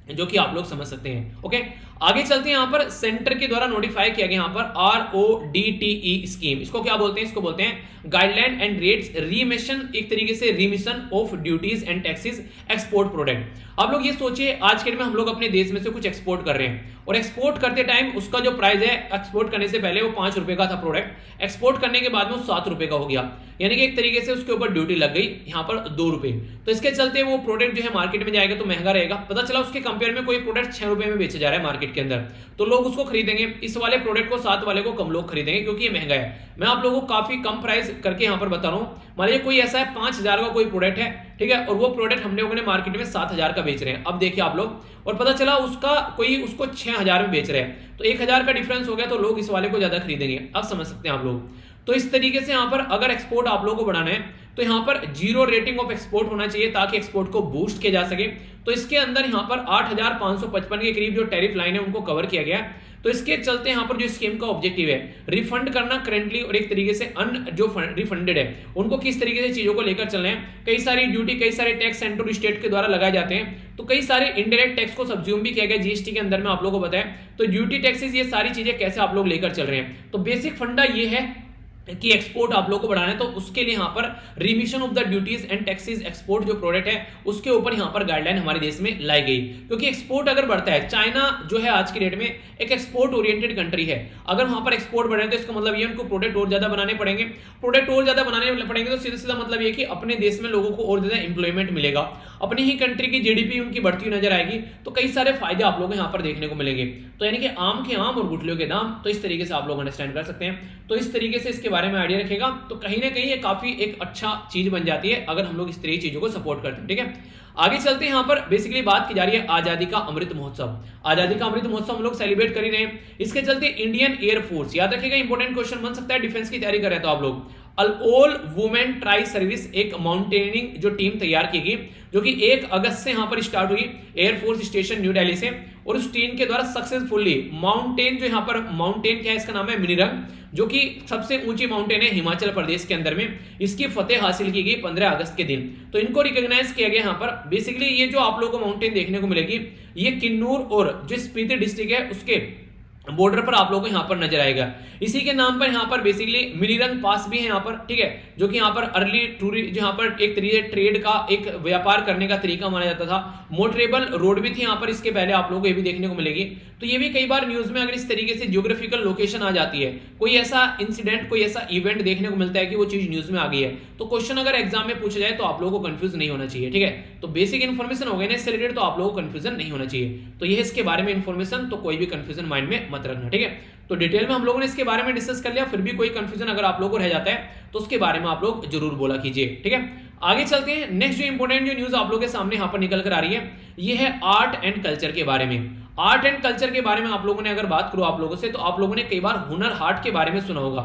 जो कि आप लोग समझ सकते हैं। ओके, आगे चलते हैं। यहां पर सेंटर के द्वारा नोटिफाई किया गया यहां पर RODTE स्कीम, इसको क्या बोलते हैं? इसको बोलते हैं गाइडलाइन एंड रेट्स रिमिशन, एक तरीके से remission of duties and taxes export product. आप लोग ये सोचिए, आज के दिन में हम लोग अपने देश में से कुछ एक्सपोर्ट कर रहे हैं और एक्सपोर्ट करते टाइम उसका जो प्राइस है, एक्सपोर्ट करने से पहले वो 5 रुपए का था प्रोडक्ट, एक्सपोर्ट करने के बाद में वो 7 रुपए का हो गया, यानी कि एक तरीके से उसके ऊपर ड्यूटी लग गई यहाँ पर 2 रुपए। तो इसके चलते वो प्रोडक्ट जो है मार्केट में जाएगा तो महंगा रहेगा। पता चला उसके कंपेयर में कोई प्रोडक्ट 6 रुपए में बेचा जा रहा है मार्केट के अंदर, तो लोग उसको खरीदेंगे। इस वाले प्रोडक्ट को 7 वाले को कम लोग खरीदेंगे क्योंकि ये महंगा है। मैं आप लोगों को काफी कम प्राइस करके यहाँ पर बता रहा हूँ। मान लीजिए कोई ऐसा है 5,000 का कोई प्रोडक्ट है, ठीक है, और वो प्रोडक्ट हमने लोगों ने मार्केट में 7,000 का बेच रहे हैं। अब देखिए आप लोग, और पता चला उसका कोई उसको 6,000 में बेच रहे हैं, तो 1,000 का डिफरेंस हो गया, तो लोग इस वाले को ज्यादा खरीदेंगे। अब समझ सकते हैं आप लोग। तो इस तरीके से यहाँ पर अगर एक्सपोर्ट आप लोगों को बढ़ाना है तो यहाँ पर 0 रेटिंग ऑफ एक्सपोर्ट होना चाहिए ताकि एक्सपोर्ट को बूस्ट किया जा सके। तो इसके अंदर यहाँ पर 8,555 के करीब जो टैरिफ लाइन है उनको कवर किया गया। तो इसके चलते यहाँ पर जो स्कीम का ऑब्जेक्टिव है रिफंड करना करंटली, और एक तरीके से जो रिफंडेड है उनको किस तरीके से चीजों को लेकर चलना है। कई सारी ड्यूटी, कई सारे टैक्स सेंट्रल स्टेट के द्वारा लगाए जाते हैं, तो कई सारे इनडायरेक्ट टैक्स को सब्ज्यूम भी किया गया जीएसटी के अंदर में, आप लोगों को बताया। तो ड्यूटी टैक्सेस, ये सारी चीजें कैसे आप लोग लेकर चल रहे हैं। तो बेसिक फंडा ये है कि एक्सपोर्ट आप लोगों को बढ़ाना है, तो उसके लिए यहाँ पर remission of the duties and taxes export जो प्रोडक्ट है उसके ऊपर यहाँ पर गाइडलाइन हमारे देश में लाई गई। क्योंकि एक्सपोर्ट अगर बढ़ता है, चाइना जो है आज की डेट में एक एक्सपोर्ट ओरिएंटेड कंट्री है, अगर वहां पर एक्सपोर्ट बढ़े तो इसका मतलब ये उनको प्रोडक्ट और ज्यादा बनाने पड़ेंगे। प्रोडक्ट और ज्यादा बनाने पड़ेंगे तो सीधा सीधा मतलब ये कि अपने देश में लोगों को और ज्यादा इंप्लॉयमेंट मिलेगा, अपनी ही कंट्री की जीडीपी उनकी बढ़ती हुई नजर आएगी, तो कई सारे फायदे आप लोगों को यहाँ पर देखने को मिलेंगे। तो यानी कि आम के आम और गुठलियों के दाम, तो इस तरीके से आप लोग अंडरस्टैंड कर सकते हैं। तो इस तरीके से इसके बारे में आइडिया रखेगा तो कहीं ना कहीं ये काफी एक अच्छा चीज बन जाती है अगर हम लोग इस तरह की चीजों को सपोर्ट करते हैं। ठीक है, आगे चलते हैं। यहाँ पर बेसिकली बात की जा रही है आजादी का अमृत महोत्सव। आजादी का अमृत महोत्सव हम लोग सेलिब्रेट कर ही रहे हैं। इसके चलते इंडियन एयरफोर्स, याद रखिएगा इंपॉर्टेंट क्वेश्चन बन सकता है, डिफेंस की तैयारी कर रहे हैं तो आप लोग, ऑल वुमेन ट्राई सर्विस एक माउंटेनिंग जो टीम तैयार की गई जो कि 1 अगस्त से यहां पर स्टार्ट हुई एयरफोर्स स्टेशन न्यू दिल्ली से, और उस टीम के द्वारा सक्सेसफुली माउंटेन, जो यहां पर माउंटेन क्या है, इसका नाम है मिनिरंग, जो कि सबसे ऊंची माउंटेन है हिमाचल प्रदेश के अंदर में, इसकी फतेह हासिल की गई 15 अगस्त के दिन। तो इनको रिकॉग्नाइज किया गया। यहाँ पर बेसिकली ये जो आप लोगों को माउंटेन देखने को मिलेगी, ये किन्नूर और जो स्पीति डिस्ट्रिक्ट है उसके बॉर्डर पर आप लोगों को यहाँ पर नजर आएगा। इसी के नाम पर यहाँ पर बेसिकली मिनिरंग पास भी है यहाँ पर, ठीक है, जो कि यहाँ पर अर्ली टूरिस्ट, जो यहाँ पर एक तरीके ट्रेड का एक व्यापार करने का तरीका माना जाता था। मोटरेबल रोड भी थी यहाँ पर, इसके पहले आप लोगों को ये भी देखने को मिलेगी। तो ये भी कई बार न्यूज में अगर इस तरीके से जियोग्राफिकल लोकेशन आ जाती है, कोई ऐसा इंसिडेंट, कोई ऐसा इवेंट देखने को मिलता है कि वो चीज न्यूज में आ गई है, तो क्वेश्चन अगर एग्जाम में पूछा जाए तो आप लोगों को कंफ्यूज नहीं होना चाहिए। ठीक है, तो बेसिक इन्फॉर्मेशन हो गई ना इससे रिलेटेड, तो आप लोगों को कंफ्यूजन नहीं होना चाहिए। तो ये इसके बारे में इन्फॉर्मेशन, तो कोई भी कंफ्यूजन माइंड में मत रखना। ठीक है, तो डिटेल में हम लोगों ने इसके बारे में डिस्कस कर लिया, फिर भी कोई कंफ्यूजन अगर आप लोगों को रह जाता है तो उसके बारे में आप लोग जरूर बोला कीजिए। ठीक है, आगे चलते हैं। नेक्स्ट जो इंपॉर्टेंट जो न्यूज आप लोगों के सामने यहाँ पर निकल कर आ रही है, ये है आर्ट एंड कल्चर के बारे में। आर्ट एंड कल्चर के बारे में आप लोगों ने अगर बात करो आप लोगों से, तो आप लोगों ने कई बार हुनर हाट के बारे में सुना होगा।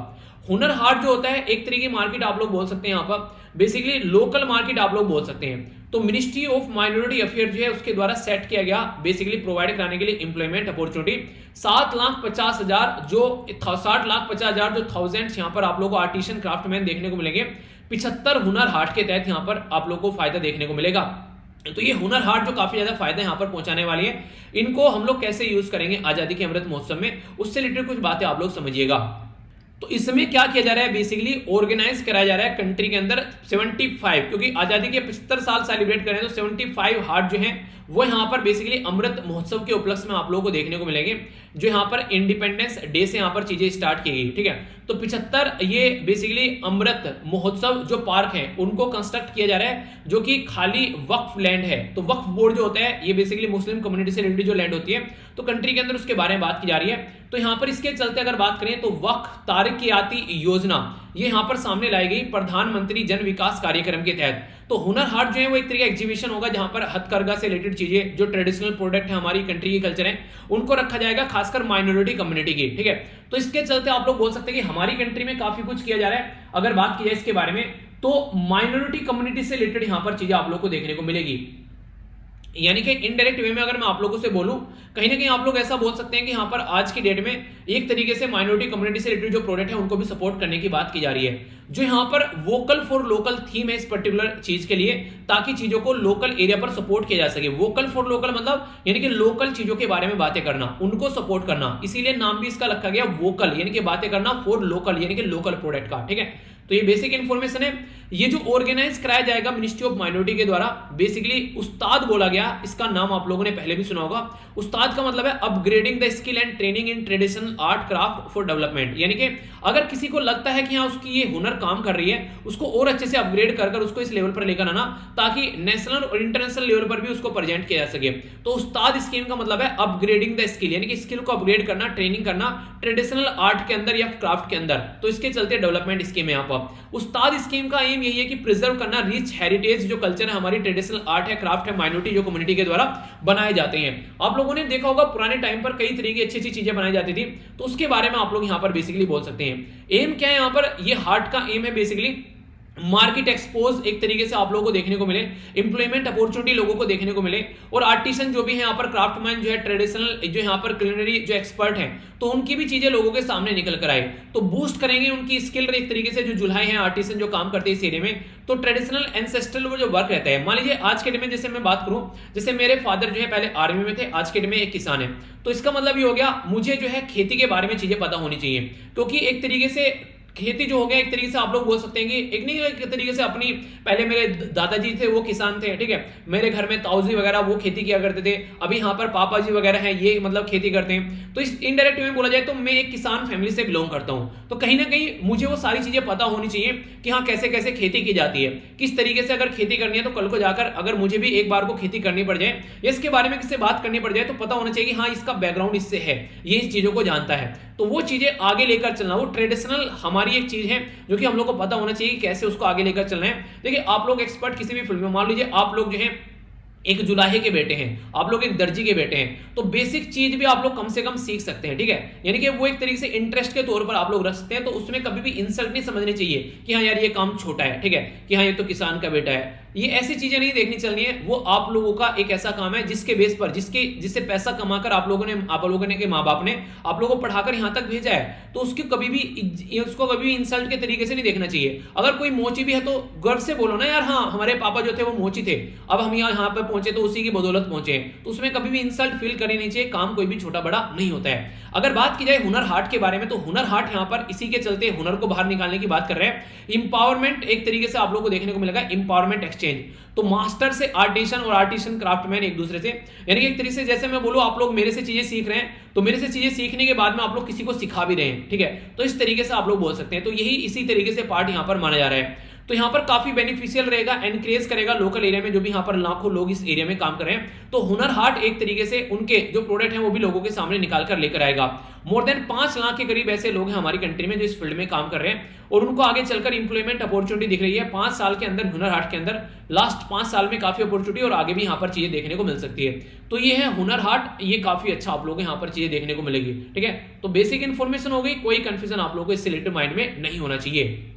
हुनर हाट जो होता है एक तरीके की मार्केट आप लोग बोल सकते हैं, यहाँ पर बेसिकली लोकल मार्केट आप लोग बोल सकते हैं। तो मिनिस्ट्री ऑफ माइनॉरिटी अफेयर जो है उसके द्वारा सेट किया गया, बेसिकली प्रोवाइड कराने के लिए एम्प्लॉयमेंट अपॉर्चुनिटी 7,50,000 जो 60,50,000 जो थाउजेंड यहाँ पर आप लोगों को आर्टिशन क्राफ्टमैन देखने को मिलेंगे। 75 हुनर हाट के तहत यहाँ पर आप लोगों को फायदा देखने को मिलेगा। तो ये हुनर हाट जो काफी ज्यादा फायदा यहाँ पर पहुंचाने वाली है, इनको हम लोग कैसे यूज करेंगे आजादी के अमृत महोत्सव में, उससे रिलेटेड कुछ बातें आप लोग समझिएगा। तो इसमें क्या किया जा रहा है, बेसिकली ऑर्गेनाइज कराया जा रहा है कंट्री के अंदर 75, क्योंकि आजादी के 75 साल सेलिब्रेट करें तो 75 हाट जो हैं वो यहाँ पर बेसिकली अमृत महोत्सव के उपलक्ष्य में आप लोगों को देखने को मिलेंगे, जो यहाँ पर इंडिपेंडेंस डे से यहाँ पर चीजें स्टार्ट की गई। ठीक है, तो 75 ये बेसिकली अमृत महोत्सव जो पार्क है उनको कंस्ट्रक्ट किया जा रहा है, जो कि खाली वक्फ लैंड है। तो वक्फ बोर्ड जो होता है ये बेसिकली मुस्लिम कम्युनिटी से रिलेटेड जो लैंड होती है, तो कंट्री के अंदर उसके बारे में बात की जा रही है। तो यहाँ पर इसके चलते अगर बात करें तो वक्फ तारकियाती योजना ये यहाँ पर सामने लाई गई प्रधानमंत्री जन विकास कार्यक्रम के तहत। तो हुनर हाट जो है वो एक तरीका एग्जीबिशन होगा जहां पर हथकरघा से रिलेटेड चीजें, जो ट्रेडिशनल प्रोडक्ट है हमारी कंट्री की कल्चर है, उनको रखा जाएगा, खासकर माइनॉरिटी कम्युनिटी की। ठीक है, तो इसके चलते आप लोग बोल सकते हैं कि हमारी कंट्री में काफी कुछ किया जा रहा है। अगर बात की जाए इसके बारे में तो माइनॉरिटी कम्युनिटी से रिलेटेड यहां पर चीजें आप लोग को देखने को मिलेगी। यानी कि इनडायरेक्ट वे में अगर मैं आप लोगों से बोलूं, कहीं ना कहीं आप लोग ऐसा बोल सकते हैं कि यहाँ पर आज की डेट में एक तरीके से माइनॉरिटी कम्युनिटी से रिलेटेड जो प्रोडक्ट है उनको भी सपोर्ट करने की बात की जा रही है। जो यहाँ पर वोकल फॉर लोकल थीम है इस पर्टिकुलर चीज के लिए, ताकि चीजों को लोकल एरिया पर सपोर्ट किया जा सके। वोकल फॉर लोकल मतलब यानी कि लोकल चीजों के बारे में बातें करना, उनको सपोर्ट करना, इसीलिए नाम भी इसका रखा गया वोकल, यानी कि बातें करना फॉर लोकल, यानी कि लोकल प्रोडक्ट का। ठीक है, तो ये बेसिक इंफॉर्मेशन है। ये जो ऑर्गेनाइज कराया जाएगा मिनिस्ट्री ऑफ माइनॉरिटी के द्वारा, बेसिकली उस्ताद बोला गया, इसका नाम आप लोगों ने पहले भी सुना होगा। उस्ताद का मतलब है upgrading the skill and training in traditional art craft for development, यानी कि अगर किसी को लगता है कि हाँ उसकी ये हुनर काम कर रही है, उसको और अच्छे से अपग्रेड कर उसको इस लेवल पर लेकर आना, ताकि नेशनल और इंटरनेशनल लेवल पर भी उसको प्रेजेंट किया जा सके। तो उस्ताद स्कीम का मतलब है अपग्रेडिंग द स्किल, यानी कि स्किल को अपग्रेड करना, ट्रेनिंग करना ट्रेडिशनल आर्ट के अंदर या क्राफ्ट के अंदर। तो इसके चलते डेवलपमेंट स्कीम है यहाँ पर। उस्ताद स्कीम का एम यही है कि प्रिजर्व करना रिच हेरिटेज, जो कल्चर है हमारी, ट्रेडिशनल आर्ट है, क्राफ्ट है, माइनॉरिटी जो कम्युनिटी के द्वारा बनाए जाते हैं। आप लोगों ने देखा होगा पुराने टाइम पर कई तरह की अच्छी अच्छी चीजें बनाई जाती थी, तो उसके बारे में आप लोग यहाँ पर बेसिकली बोल सकते हैं। एम क्या है यहाँ पर, ये हार्ट का एम है बेसिकली मार्केट एक्सपोज एक तरीके से आप लोगों को देखने को मिले, एम्प्लॉयमेंट अपॉर्चुनिटी लोगों को देखने को मिले, और आर्टिसन जो भी है यहाँ पर, क्राफ्टमैन जो है, ट्रेडिशनल जो यहाँ पर क्लिनरी जो एक्सपर्ट हैं, तो उनकी भी चीजें लोगों के सामने निकल कर आए, तो बूस्ट करेंगे उनकी स्किल। एक तरीके से जो जुल्हाई हैं, आर्टिसन जो काम करते हैं इस एरिया में, तो ट्रेडिशनल एंसेस्ट्रल वो जो वर्क रहता है। मान लीजिए आज के डेट में जैसे मैं बात करूं, जैसे मेरे फादर जो है पहले आर्मी में थे, आज के डेट में एक किसान है, तो इसका मतलब ये हो गया मुझे जो है खेती के बारे में चीजें पता होनी चाहिए, क्योंकि एक तरीके से खेती जो हो गया, एक तरीके से आप लोग बोल सकते हैं कि एक नहीं, एक तरीके से अपनी, पहले मेरे दादाजी थे वो किसान थे, ठीक है, मेरे घर में ताऊजी वगैरह वो खेती किया करते थे, अभी यहाँ पर पापा जी वगैरह हैं ये मतलब खेती करते हैं, तो इस इनडायरेक्ट में बोला जाए तो मैं एक किसान फैमिली से बिलोंग करता हूँ, तो कहीं ना कहीं मुझे वो सारी चीजें पता होनी चाहिए कि हाँ कैसे कैसे खेती की जाती है, किस तरीके से अगर खेती करनी है, तो कल को जाकर अगर मुझे भी एक बार को खेती करनी पड़ जाए या इसके बारे में किससे बात करनी पड़ जाए, तो पता होना चाहिए कि हाँ इसका बैकग्राउंड इससे है, ये इस चीजों को जानता है, तो वो चीजें आगे लेकर चलना, वो ट्रेडिशनल हमारी एक चीज है जो कि हम लोग को पता होना चाहिए कि कैसे उसको आगे लेकर चलना है। देखिए आप लोग एक्सपर्ट किसी भी फील्ड में, मान लीजिए आप लोग जो है एक जुलाहे के बेटे हैं, आप लोग एक दर्जी के बेटे हैं, तो बेसिक चीज भी आप लोग कम से कम सीख सकते हैं, ठीक है, यानी कि वो एक तरीके से इंटरेस्ट के तौर पर आप लोग रख सकते हैं, तो उसमें कभी भी इंसल्ट नहीं समझनी चाहिए कि हाँ यार ये काम छोटा है, ठीक है, कि हाँ ये तो किसान का बेटा है, ये ऐसी चीजें नहीं देखनी चलनी है। वो आप लोगों का एक ऐसा काम है जिसके बेस पर, जिससे पैसा कमाकर आप लोगों ने के माँ बाप ने आप लोगों को पढ़ाकर यहाँ तक भेजा है, तो उसको कभी भी इंसल्ट के तरीके से नहीं देखना चाहिए। अगर कोई मोची भी है तो गर्व से बोलो ना यार, हाँ हमारे पापा जो थे वो मोची थे, अब हम यहाँ पे पहुंचे तो उसी की बदौलत पहुंचे, तो उसमें कभी भी इंसल्ट फील करनी नहीं चाहिए। काम कोई भी छोटा बड़ा नहीं होता है। अगर बात की जाए हुनर हाट के बारे में, तो हुनर हाट यहाँ पर इसी के चलते हुनर को बाहर निकालने की बात कर रहे हैं। इंपावरमेंट एक तरीके से आप लोगों को देखने को मिलेगा, इंपावरमेंट एक्सचेंज, तो मास्टर से आर्टिसन और आर्टिसन क्राफ्टमैन एक दूसरे से, यानी कि एक तरीके से जैसे मैं बोलूं आप लोग मेरे से चीजें सीख रहे हैं, तो मेरे से चीजें सीखने के बाद में आप लोग किसी को सिखा भी रहे हैं, ठीक है, तो इस तरीके से आप लोग बोल सकते हैं। तो यही इसी तरीके से पार्ट यहाँ पर माना जा रहा है। तो यहाँ पर काफी बेनिफिशियल रहेगा, एनकरेज करेगा लोकल एरिया में जो भी यहाँ पर लाखों लोग इस एरिया में काम कर रहे हैं। तो हुनर हाट एक तरीके से उनके जो प्रोडक्ट हैं वो भी लोगों के सामने निकाल कर लेकर आएगा। मोर देन 5 लाख के करीब ऐसे लोग हैं हमारी कंट्री में जो इस फील्ड में काम कर रहे हैं, और उनको आगे चलकर इंप्लॉयमेंट अपॉर्चुनिटी दिख रही है 5 साल के अंदर। हुनर हाट के अंदर लास्ट 5 साल में काफी अपॉर्चुनिटी और आगे भी यहाँ पर चीजें देखने को मिल सकती है। तो ये है हुनर हाट, ये काफी अच्छा आप लोगों को यहाँ पर चीजें देखने को मिलेगी, ठीक है। तो बेसिक इन्फॉर्मेशन हो गई, कोई कंफ्यूजन आप लोगों को इससे रिलेटेड माइंड में नहीं होना चाहिए।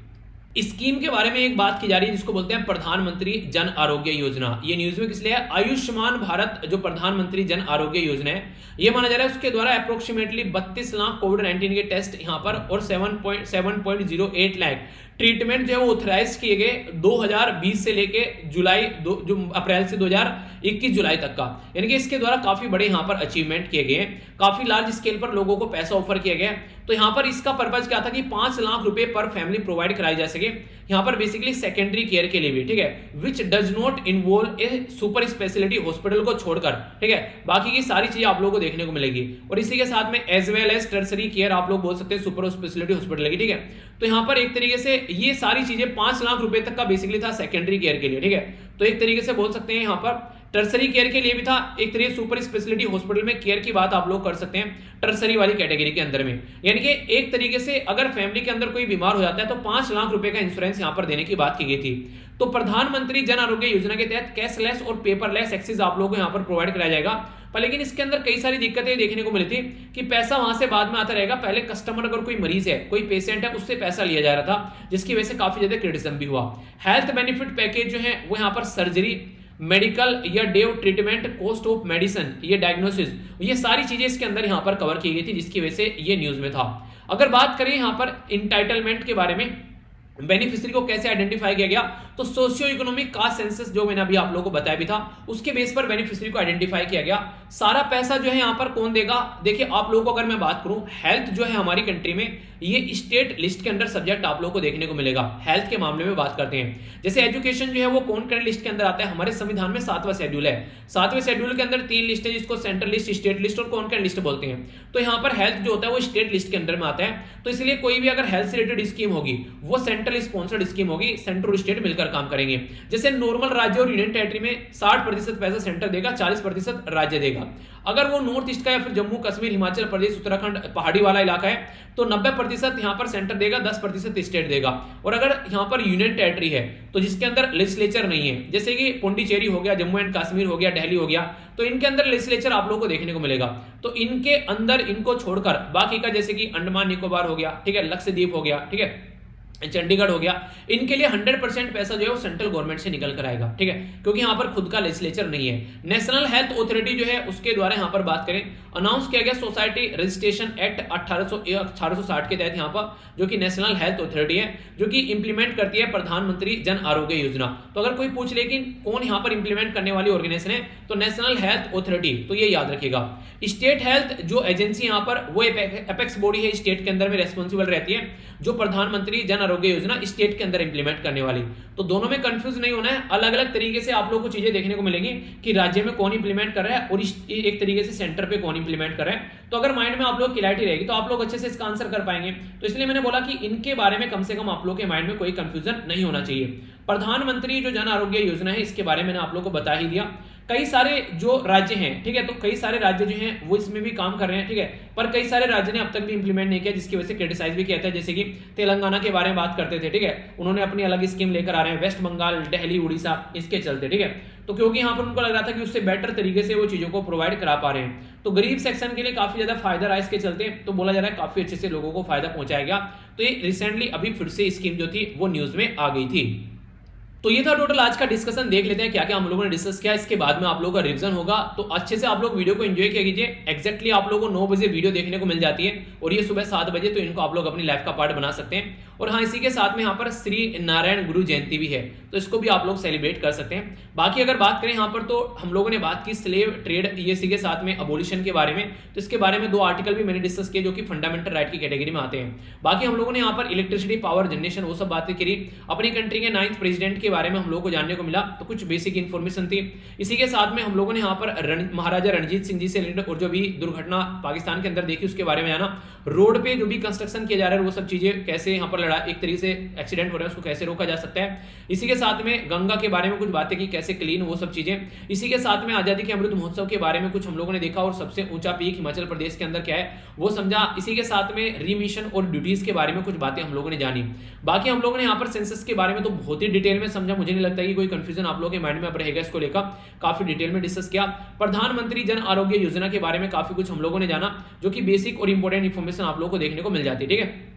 स्कीम के बारे में एक बात की जा रही है जिसको बोलते हैं प्रधानमंत्री जन आरोग्य योजना। ये न्यूज में किस लिए है, आयुष्मान भारत जो प्रधानमंत्री जन आरोग्य योजना है, ये माना जा रहा है उसके द्वारा अप्रोक्सीमेटली 32 लाख कोविड-19 के टेस्ट यहाँ पर और 7.08 लाख ट्रीटमेंट जो है वो ऑथराइज किए गए 2020 से लेके जो अप्रैल से 2021 जुलाई तक का, यानी कि इसके द्वारा काफी बड़े यहाँ पर अचीवमेंट किए गए हैं, काफी लार्ज स्केल पर लोगों को पैसा ऑफर किया गया। तो यहाँ पर इसका पर्पज क्या था कि 5 लाख रुपए पर फैमिली प्रोवाइड कराई जा सके यहाँ पर बेसिकली सेकेंडरी केयर के लिए भी, ठीक है, which does not involve A super speciality hospital को छोड़कर, ठीक है, बाकी की सारी चीजें आप लोगों को देखने को मिलेगी। और इसी के साथ में as well as tertiary care आप लोग बोल सकते हैं सुपर स्पेशलिटी हॉस्पिटल की, ठीक है। तो यहाँ पर एक तरीके से ये सारी चीजें 5 लाख रुपए तक का बेसिकली था सेकेंडरी केयर के लिए, ठीक है। तो एक तरीके से बोल सकते हैं यहाँ पर टर्सरी केयर के लिए भी था, एक तरीके सुपर स्पेशलिटी हॉस्पिटल में केयर की बात आप लोग कर सकते हैं टर्सरी वाली कैटेगरी के अंदर में। यानी कि एक तरीके से अगर फैमिली के अंदर कोई बीमार हो जाता है तो 5 लाख रुपए का इंश्योरेंस यहां पर देने की बात की गई थी। तो प्रधानमंत्री जन आरोग्य योजना के तहत कैशलेस और पेपरलेस एक्सेस आप लोगों को यहां पर प्रोवाइड कराया जाएगा। पर लेकिन इसके अंदर कई सारी दिक्कतें देखने को मिली थी कि पैसा वहां से बाद में आता रहेगा, पहले कस्टमर अगर कोई मरीज है, कोई पेशेंट है, उससे पैसा लिया जा रहा था, जिसकी वजह से काफी ज्यादा क्रिटिसिज्म भी हुआ। हेल्थ बेनिफिट पैकेज जो है वो यहाँ पर सर्जरी, मेडिकल या डेव ट्रीटमेंट, कॉस्ट ऑफ मेडिसिन, ये डायग्नोसिस, ये सारी चीजें इसके अंदर यहाँ पर कवर की गई थी, जिसकी वजह से ये न्यूज में था। अगर बात करें यहाँ पर इंटाइटलमेंट के बारे में, बेनिफिशियरी को कैसे आइडेंटिफाई किया गया, तो सोशियो इकोनॉमिक कास्ट सेंसस जो मैंने अभी आप लोगों को बताया भी था, उसके बेस पर बेनिफिशियरी को आइडेंटिफाई किया गया। सारा पैसा जो है यहाँ पर कौन देगा, देखिए आप लोगों को अगर मैं बात करूं, हेल्थ जो है हमारी कंट्री में ये स्टेट लिस्ट के अंदर सब्जेक्ट आप लोगों को देखने को मिलेगा। हेल्थ के मामले में बात करते हैं, जैसे एजुकेशन जो है वो कौन करंट लिस्ट के अंदर आता है, हमारे संविधान में 7वां शेड्यूल है। 7वें शेड्यूल के अंदर 3 लिस्ट है, जिसको सेंट्रल लिस्ट, स्टेट लिस्ट और कौन करंट लिस्ट बोलते हैं। तो यहाँ पर हेल्थ जो होता है वो स्टेट लिस्ट के अंदर में आता है, तो इसलिए कोई भी अगर हेल्थ से रिलेटेड स्कीम होगी वो सेंट्रल स्पॉन्सर्ड स्कीम होगी, सेंटर और स्टेट मिलकर काम करेंगे। जैसे नॉर्मल राज्य और यूनियन टेरिटरी में 60% पैसा सेंटर देगा, 40% राज्य देगा। अगर वो नॉर्थ ईस्ट का या फिर जम्मू कश्मीर, हिमाचल प्रदेश, उत्तराखंड पहाड़ी वाला इलाका है तो 90% यहाँ पर सेंटर देगा, 10% स्टेट देगा। और अगर यहाँ पर यूनियन टेरिटरी है तो जिसके अंदर लेजिस्लेचर नहीं है, जैसे कि पुडुचेरी हो गया, जम्मू एंड कश्मीर हो गया, दिल्ली हो गया, तो इनके अंदर लेजिस्लेचर आप लोगों को देखने को मिलेगा। तो इनके अंदर इनको छोड़कर बाकी का, जैसे कि अंडमान निकोबार हो गया, ठीक है, लक्षद्वीप हो गया, ठीक है, चंडीगढ़ हो गया, इनके लिए 100% पैसा जो है वो सेंट्रल गवर्नमेंट से निकल कर आएगा, ठीक है, क्योंकि यहाँ पर खुद का लेजिस्लेचर नहीं है। नेशनल हेल्थ अथॉरिटी जो है उसके द्वारा यहाँ पर बात करें, अनाउंस किया गया सोसाइटी रजिस्ट्रेशन एक्ट 1860 के तहत यहाँ पर, जो कि नेशनल हेल्थ अथॉरिटी है, जो कि इंप्लीमेंट करती है प्रधानमंत्री जन आरोग्य योजना। तो अगर कोई पूछ ले कि कौन यहाँ पर इंप्लीमेंट करने वाली ऑर्गेनाइजेशन है, तो नेशनल हेल्थ अथॉरिटी, तो ये याद रखिएगा। स्टेट हेल्थ जो एजेंसी यहाँ पर वो एपेक्स बॉडी है, स्टेट के अंदर में रेस्पॉन्सिबल रहती है, जो प्रधानमंत्री जन आरोग्य योजना स्टेट के अंदर इंप्लीमेंट करने वाली। तो दोनों में कंफ्यूज नहीं होना है, अलग अलग तरीके से आप लोगों को चीजें देखने को मिलेंगी कि राज्य में कौन इंप्लीमेंट कर रहा है और एक तरीके से सेंटर पे कौन इंप्लीमेंट कर रहा है। तो अगर माइंड में आप लोग क्लैरिटी रहेगी तो आप लोग अच्छे से इसका आंसर कर पाएंगे। तो इसलिए मैंने बोला कि इनके बारे में कम से कम आप लोग के माइंड में कोई कंफ्यूजन नहीं होना चाहिए। प्रधानमंत्री जो जन आरोग्य योजना है, इसके बारे में मैंने आप लोग को बता ही दिया। कई सारे जो राज्य हैं, ठीक है, तो कई सारे राज्य जो हैं वो इसमें भी काम कर रहे हैं, ठीक है, पर कई सारे राज्य ने अब तक भी इंप्लीमेंट नहीं किया, जिसकी वजह से क्रिटिसाइज भी किया था। जैसे कि तेलंगाना के बारे में बात करते थे, ठीक है, उन्होंने अपनी अलग स्कीम लेकर आ रहे हैं, वेस्ट बंगाल, दिल्ली, उड़ीसा, इसके चलते, ठीक है, तो क्योंकि यहाँ पर उनको लग रहा था कि उससे बेटर तरीके से वो चीजों को प्रोवाइड करा पा रहे हैं, तो गरीब सेक्शन के लिए काफी ज्यादा फायदा रहा इसके चलते। तो बोला जा रहा है काफी अच्छे से लोगों को फायदा पहुंचाया गया। तो ये रिसेंटली अभी फिर से स्कीम जो थी वो न्यूज में आ गई थी। तो ये था टोटल आज का डिस्कशन। देख लेते हैं क्या क्या हम लोगों ने डिस्कस किया, इसके बाद में आप लोगों का रिवीजन होगा। तो अच्छे से आप लोग वीडियो को एंजॉय किया कीजिए। एक्जैक्टली आप लोगों को 9 बजे वीडियो देखने को मिल जाती है और ये सुबह 7 बजे, तो इनको आप लोग अपनी लाइफ का पार्ट बना सकते हैं। और हाँ, इसी के साथ में यहाँ पर श्री नारायण गुरु जयंती भी है, तो इसको भी आप लोग सेलिब्रेट कर सकते हैं। बाकी अगर बात करें यहाँ पर, तो हम लोगों ने बात की स्लेव ट्रेड, ये इसी के साथ में अबोलिशन के बारे में, तो इसके बारे में 2 आर्टिकल भी मैंने डिस्कस किए जो कि फंडामेंटल राइट की कैटेगरी में आते हैं। बाकी हम लोगों ने यहाँ पर इलेक्ट्रिसिटी, पावर जनरेशन, वो सब बातें करी। अपनी कंट्री के 9th प्रेसिडेंट के बारे में हम लोग को जानने को मिला, तो कुछ बेसिक इन्फॉर्मेशन थी। इसी के साथ में हम लोगों ने यहाँ पर महाराजा रणजीत सिंह जी से रिलेटेड और जो भी दुर्घटना पाकिस्तान के अंदर देखी उसके बारे में जाना। रोड पे जो भी कंस्ट्रक्शन किया जा रहा है वो सब चीजें कैसे यहाँ पर लड़ा, एक तरीके से एक्सीडेंट हो रहा है उसको कैसे रोका जा सकता है। इसी के साथ में गंगा के बारे में कुछ बातें की, कैसे क्लीन, वो सब चीजें। इसी के साथ में आजादी के अमृत महोत्सव के बारे में कुछ हम लोगों ने देखा और सबसे ऊंचा पीक हिमाचल प्रदेश के अंदर क्या है वो समझा। इसी के साथ में रीमिशन और ड्यूटीज के बारे में कुछ बातें हम लोगों ने जानी। बाकी हम लोगों ने यहाँ पर सेंसस के बारे में तो बहुत ही डिटेल में समझा, मुझे नहीं लगता कि कोई कंफ्यूजन आप लोगों के माइंड में अब रहेगा इसको लेकर। काफी डिटेल में डिस्कस किया। प्रधानमंत्री जन आरोग्य योजना के बारे में काफी कुछ हम लोगों ने जाना, जो कि बेसिक और इंपॉर्टेंट इंफॉर्मेशन आप लोगों को देखने को मिल जाती है, ठीक है,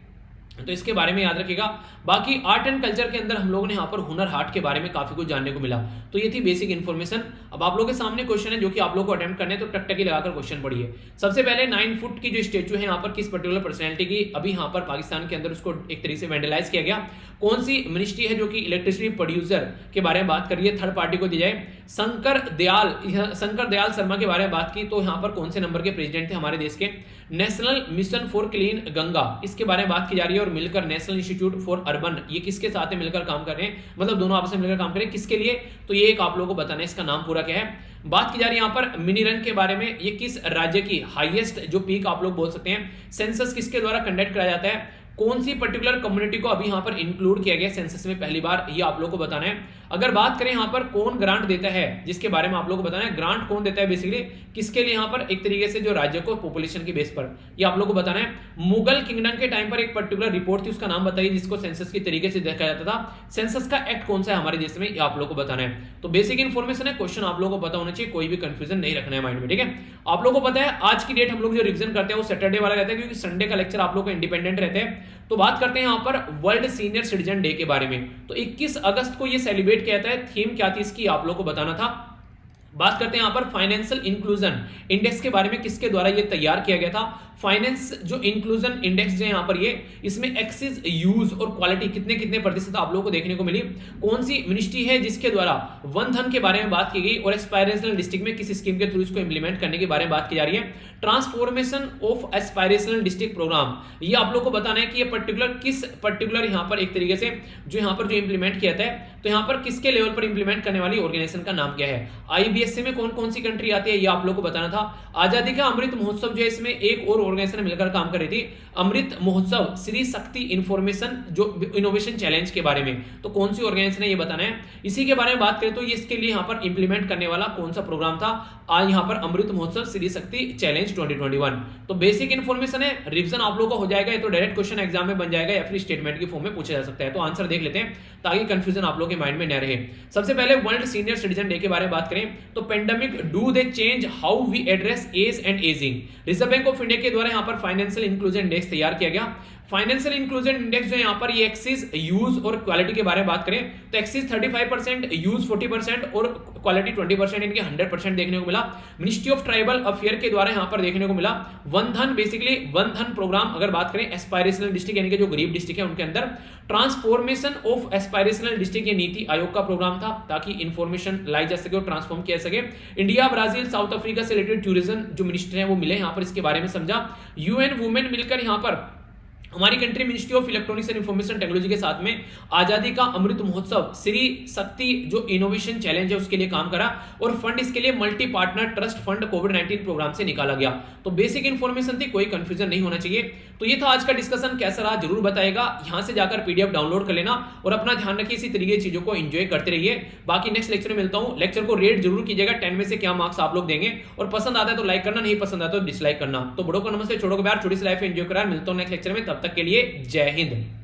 तो इसके बारे में याद रखिएगा। बाकी आर्ट एंड कल्चर के अंदर हम लोगों ने यहाँ पर हुनर हाट के बारे में काफी कुछ जानने को मिला। तो ये थी बेसिक इन्फॉर्मेशन। अब आप लोगों के सामने क्वेश्चन है जो कि आप लोगों को अटेम्प्ट करने, तो टकटकी लगाकर क्वेश्चन पढ़िए। सबसे पहले 9 फुट की जो स्टेचू है यहाँ पर किस पर्टिकुलर पर्सनैलिटी की अभी यहाँ पर पाकिस्तान के अंदर उसको एक तरीके से वेंडलाइज किया गया। कौन सी मिनिस्ट्री है जो कि इलेक्ट्रिसिटी प्रोड्यूसर के बारे में बात करिए, थर्ड पार्टी को दी जाए। शंकर दयाल शर्मा के बारे में बात की, तो यहाँ पर कौन से नंबर के प्रेसिडेंट थे हमारे देश के। National mission for clean Ganga, इसके बारे में बात की जा रही है। और मिलकर नेशनल इंस्टीट्यूट फॉर अर्बन, ये किसके साथ मिलकर काम कर रहे हैं, मतलब दोनों आपस में मिलकर काम करें, किसके लिए, तो ये एक आप लोगों को बताना है इसका नाम पूरा क्या है। बात की जा रही है यहाँ पर मिनी रन के बारे में, ये किस राज्य की हाईएस्ट जो पीक आप लोग बोल सकते हैं। सेंसस किसके द्वारा कंडक्ट कराया जाता है। कौन सी पर्टिकुलर कम्युनिटी को अभी यहाँ पर इंक्लूड किया गया सेंसस में पहली बार, ये आप लोगों को बताना है। अगर बात करें यहाँ पर कौन ग्रांट देता है, जिसके बारे में आप लोगों को बताना है। ग्रांट कौन देता है बेसिकली, किसके लिए, यहाँ पर एक तरीके से जो राज्य को पॉपुलेशन के बेस पर, ये आप लोगों को बताना है। मुगल किंगडम के टाइम पर एक पर्टिकुलर रिपोर्ट थी, उसका नाम बताइए जिसको सेंसस के तरीके से देखा जाता था। सेंसस का एक्ट कौन सा है हमारे देश में, ये आप लोगों को बताना है। तो बेसिक इन्फॉर्मेशन है, क्वेश्चन आप लोगों को पता होना चाहिए, कोई भी कंफ्यूजन नहीं रखना है माइंड में, ठीक है। आप लोगों को पता है आज की डेट हम लोग जो रिविजन करते हैं वो सैटरडे वाला रहता है, क्योंकि संडे का लेक्चर आप लोग को इंडिपेंडेंट रहते हैं। तो बात करते हैं यहाँ पर वर्ल्ड सीनियर सिटीजन डे के बारे में। तो 21 अगस्त को ये सेलिब्रेट किया जाता है। थीम क्या थी इसकी आप लोगों को बताना था। बात करते हैं यहाँ पर फाइनेंशियल इंक्लूजन इंडेक्स के बारे में, किसके द्वारा ये तैयार किया गया था। फाइनेंस जो इंक्लूजन इंडेक्स जो है यहाँ पर ये, इसमें एक्सेस, यूज और क्वालिटी कितने कितने प्रतिशत आप लोगों को देखने को मिली। कौन सी मिनिस्ट्री है जिसके द्वारा वन धन के बारे में बात की गई और एस्पायरेशनल डिस्ट्रिक्ट में किस स्कीम के थ्रू इसको इंप्लीमेंट करने के बारे में बात की जा रही है। Transformation of aspirational district programme, ये आप लोग को बताना है कि ये पर्टिकुलर यहाँ पर एक तरीके से जो यहाँ पर जो इंप्लीमेंट किया था, तो यहाँ पर किसके लेवल पर इंप्लीमेंट करने वाली ऑर्गेनाइजेशन का नाम क्या है। आईबीएससी में कौन कौन सी कंट्री आती है ये आप लोग को बताना था। आजादी का अमृत महोत्सव जो है, इसमें एक और ऑर्गेनाइजेशन मिलकर काम कर रही थी, अमृत महोत्सव श्री शक्ति इंफॉर्मेशन जो इनोवेशन चैलेंज के बारे में, तो कौन सी ऑर्गेनाइजेशन है ये बताना है। इसी के बारे में बात करें तो ये इसके लिए यहाँ पर इंप्लीमेंट करने वाला कौन सा प्रोग्राम था, आज यहाँ पर अमृत महोत्सव श्री शक्ति चैलेंज 2021। तो बेसिक इन्फॉर्मेशन है, रिवीजन आप लोगों का हो जाएगा, ये तो डायरेक्ट क्वेश्चन एग्जाम में बन जाएगा या फिर स्टेटमेंट की फॉर्म में पूछा जा सकता है। तो आंसर देख लेते हैं ताकि कंफ्यूजन आप लोगों के माइंड में न रहे। सबसे पहले वर्ल्ड सीनियर सिटीजन डे के बारे में बात करें तो pandemic do they change how we address age and ageing, Reserve Bank of India के द्वारा यहाँ पर फाइनेंशियल इंक्लूजन इंडेक्स तैयार किया गया। फाइनेंशियल इंक्लूजन इंडेक्स जो है यहाँ पर ये एक्सेस, यूज और क्वालिटी के बारे में बात करें तो एक्सेस 35%, यूज 40% और क्वालिटी 20% इनके 100% देखने को मिला। मिनिस्ट्री ऑफ ट्राइबल अफेयर के द्वारा यहाँ पर देखने को मिला वन धन, बेसिकली वन धन प्रोग्राम अगर बात करें एस्पायरेशनल डिस्ट्रिक्ट यानी कि जो गरीब डिस्ट्रिक्ट है उनके अंदर। ट्रांसफॉर्मेशन ऑफ एस्पायरेशनल डिस्ट्रिक्ट ये नीति आयोग का प्रोग्राम था ताकि इंफॉर्मेशन लाई जा सके और ट्रांसफॉर्म किया सके। इंडिया, ब्राजील, साउथ अफ्रीका से रिलेटेड टूरिज्म जो मिनिस्टर है वो मिले यहाँ पर, इसके बारे में समझा। यूएन वुमेन मिलकर यहाँ पर हमारी country ministry of electronics and information technology के साथ में आजादी का अमृत महोत्सव श्री शक्ति जो इनोवेशन चैलेंज है उसके लिए काम करा और फंड इसके लिए मल्टी पार्टनर ट्रस्ट फंड कोविड-19 प्रोग्राम से निकाला गया। तो बेसिक इन्फॉर्मेशन थी, कोई कंफ्यूजन नहीं होना चाहिए। तो ये था आज का डिस्कशन, कैसा रहा जरूर बताएगा। यहां से जाकर पीडीएफ डाउनलोड कर लेना और अपना ध्यान रखिए, इसी तरीके की चीजों को एंजॉय करते रहिए। बाकी नेक्स्ट लेक्चर में मिलता हूं। लेक्चर को रेट जरूर कीजिएगा, 10 में से क्या मार्क्स आप लोग देंगे, और पसंद आता है तो लाइक करना, नहीं पसंद आता तो डिसलाइक करना। तो बड़ों को नमस्ते, छोटों को प्यार, छोटी सी लाइफ एंजॉय करा। मिलता हूं नेक्स्ट लेक्चर में, तब तक के लिए जय हिंद।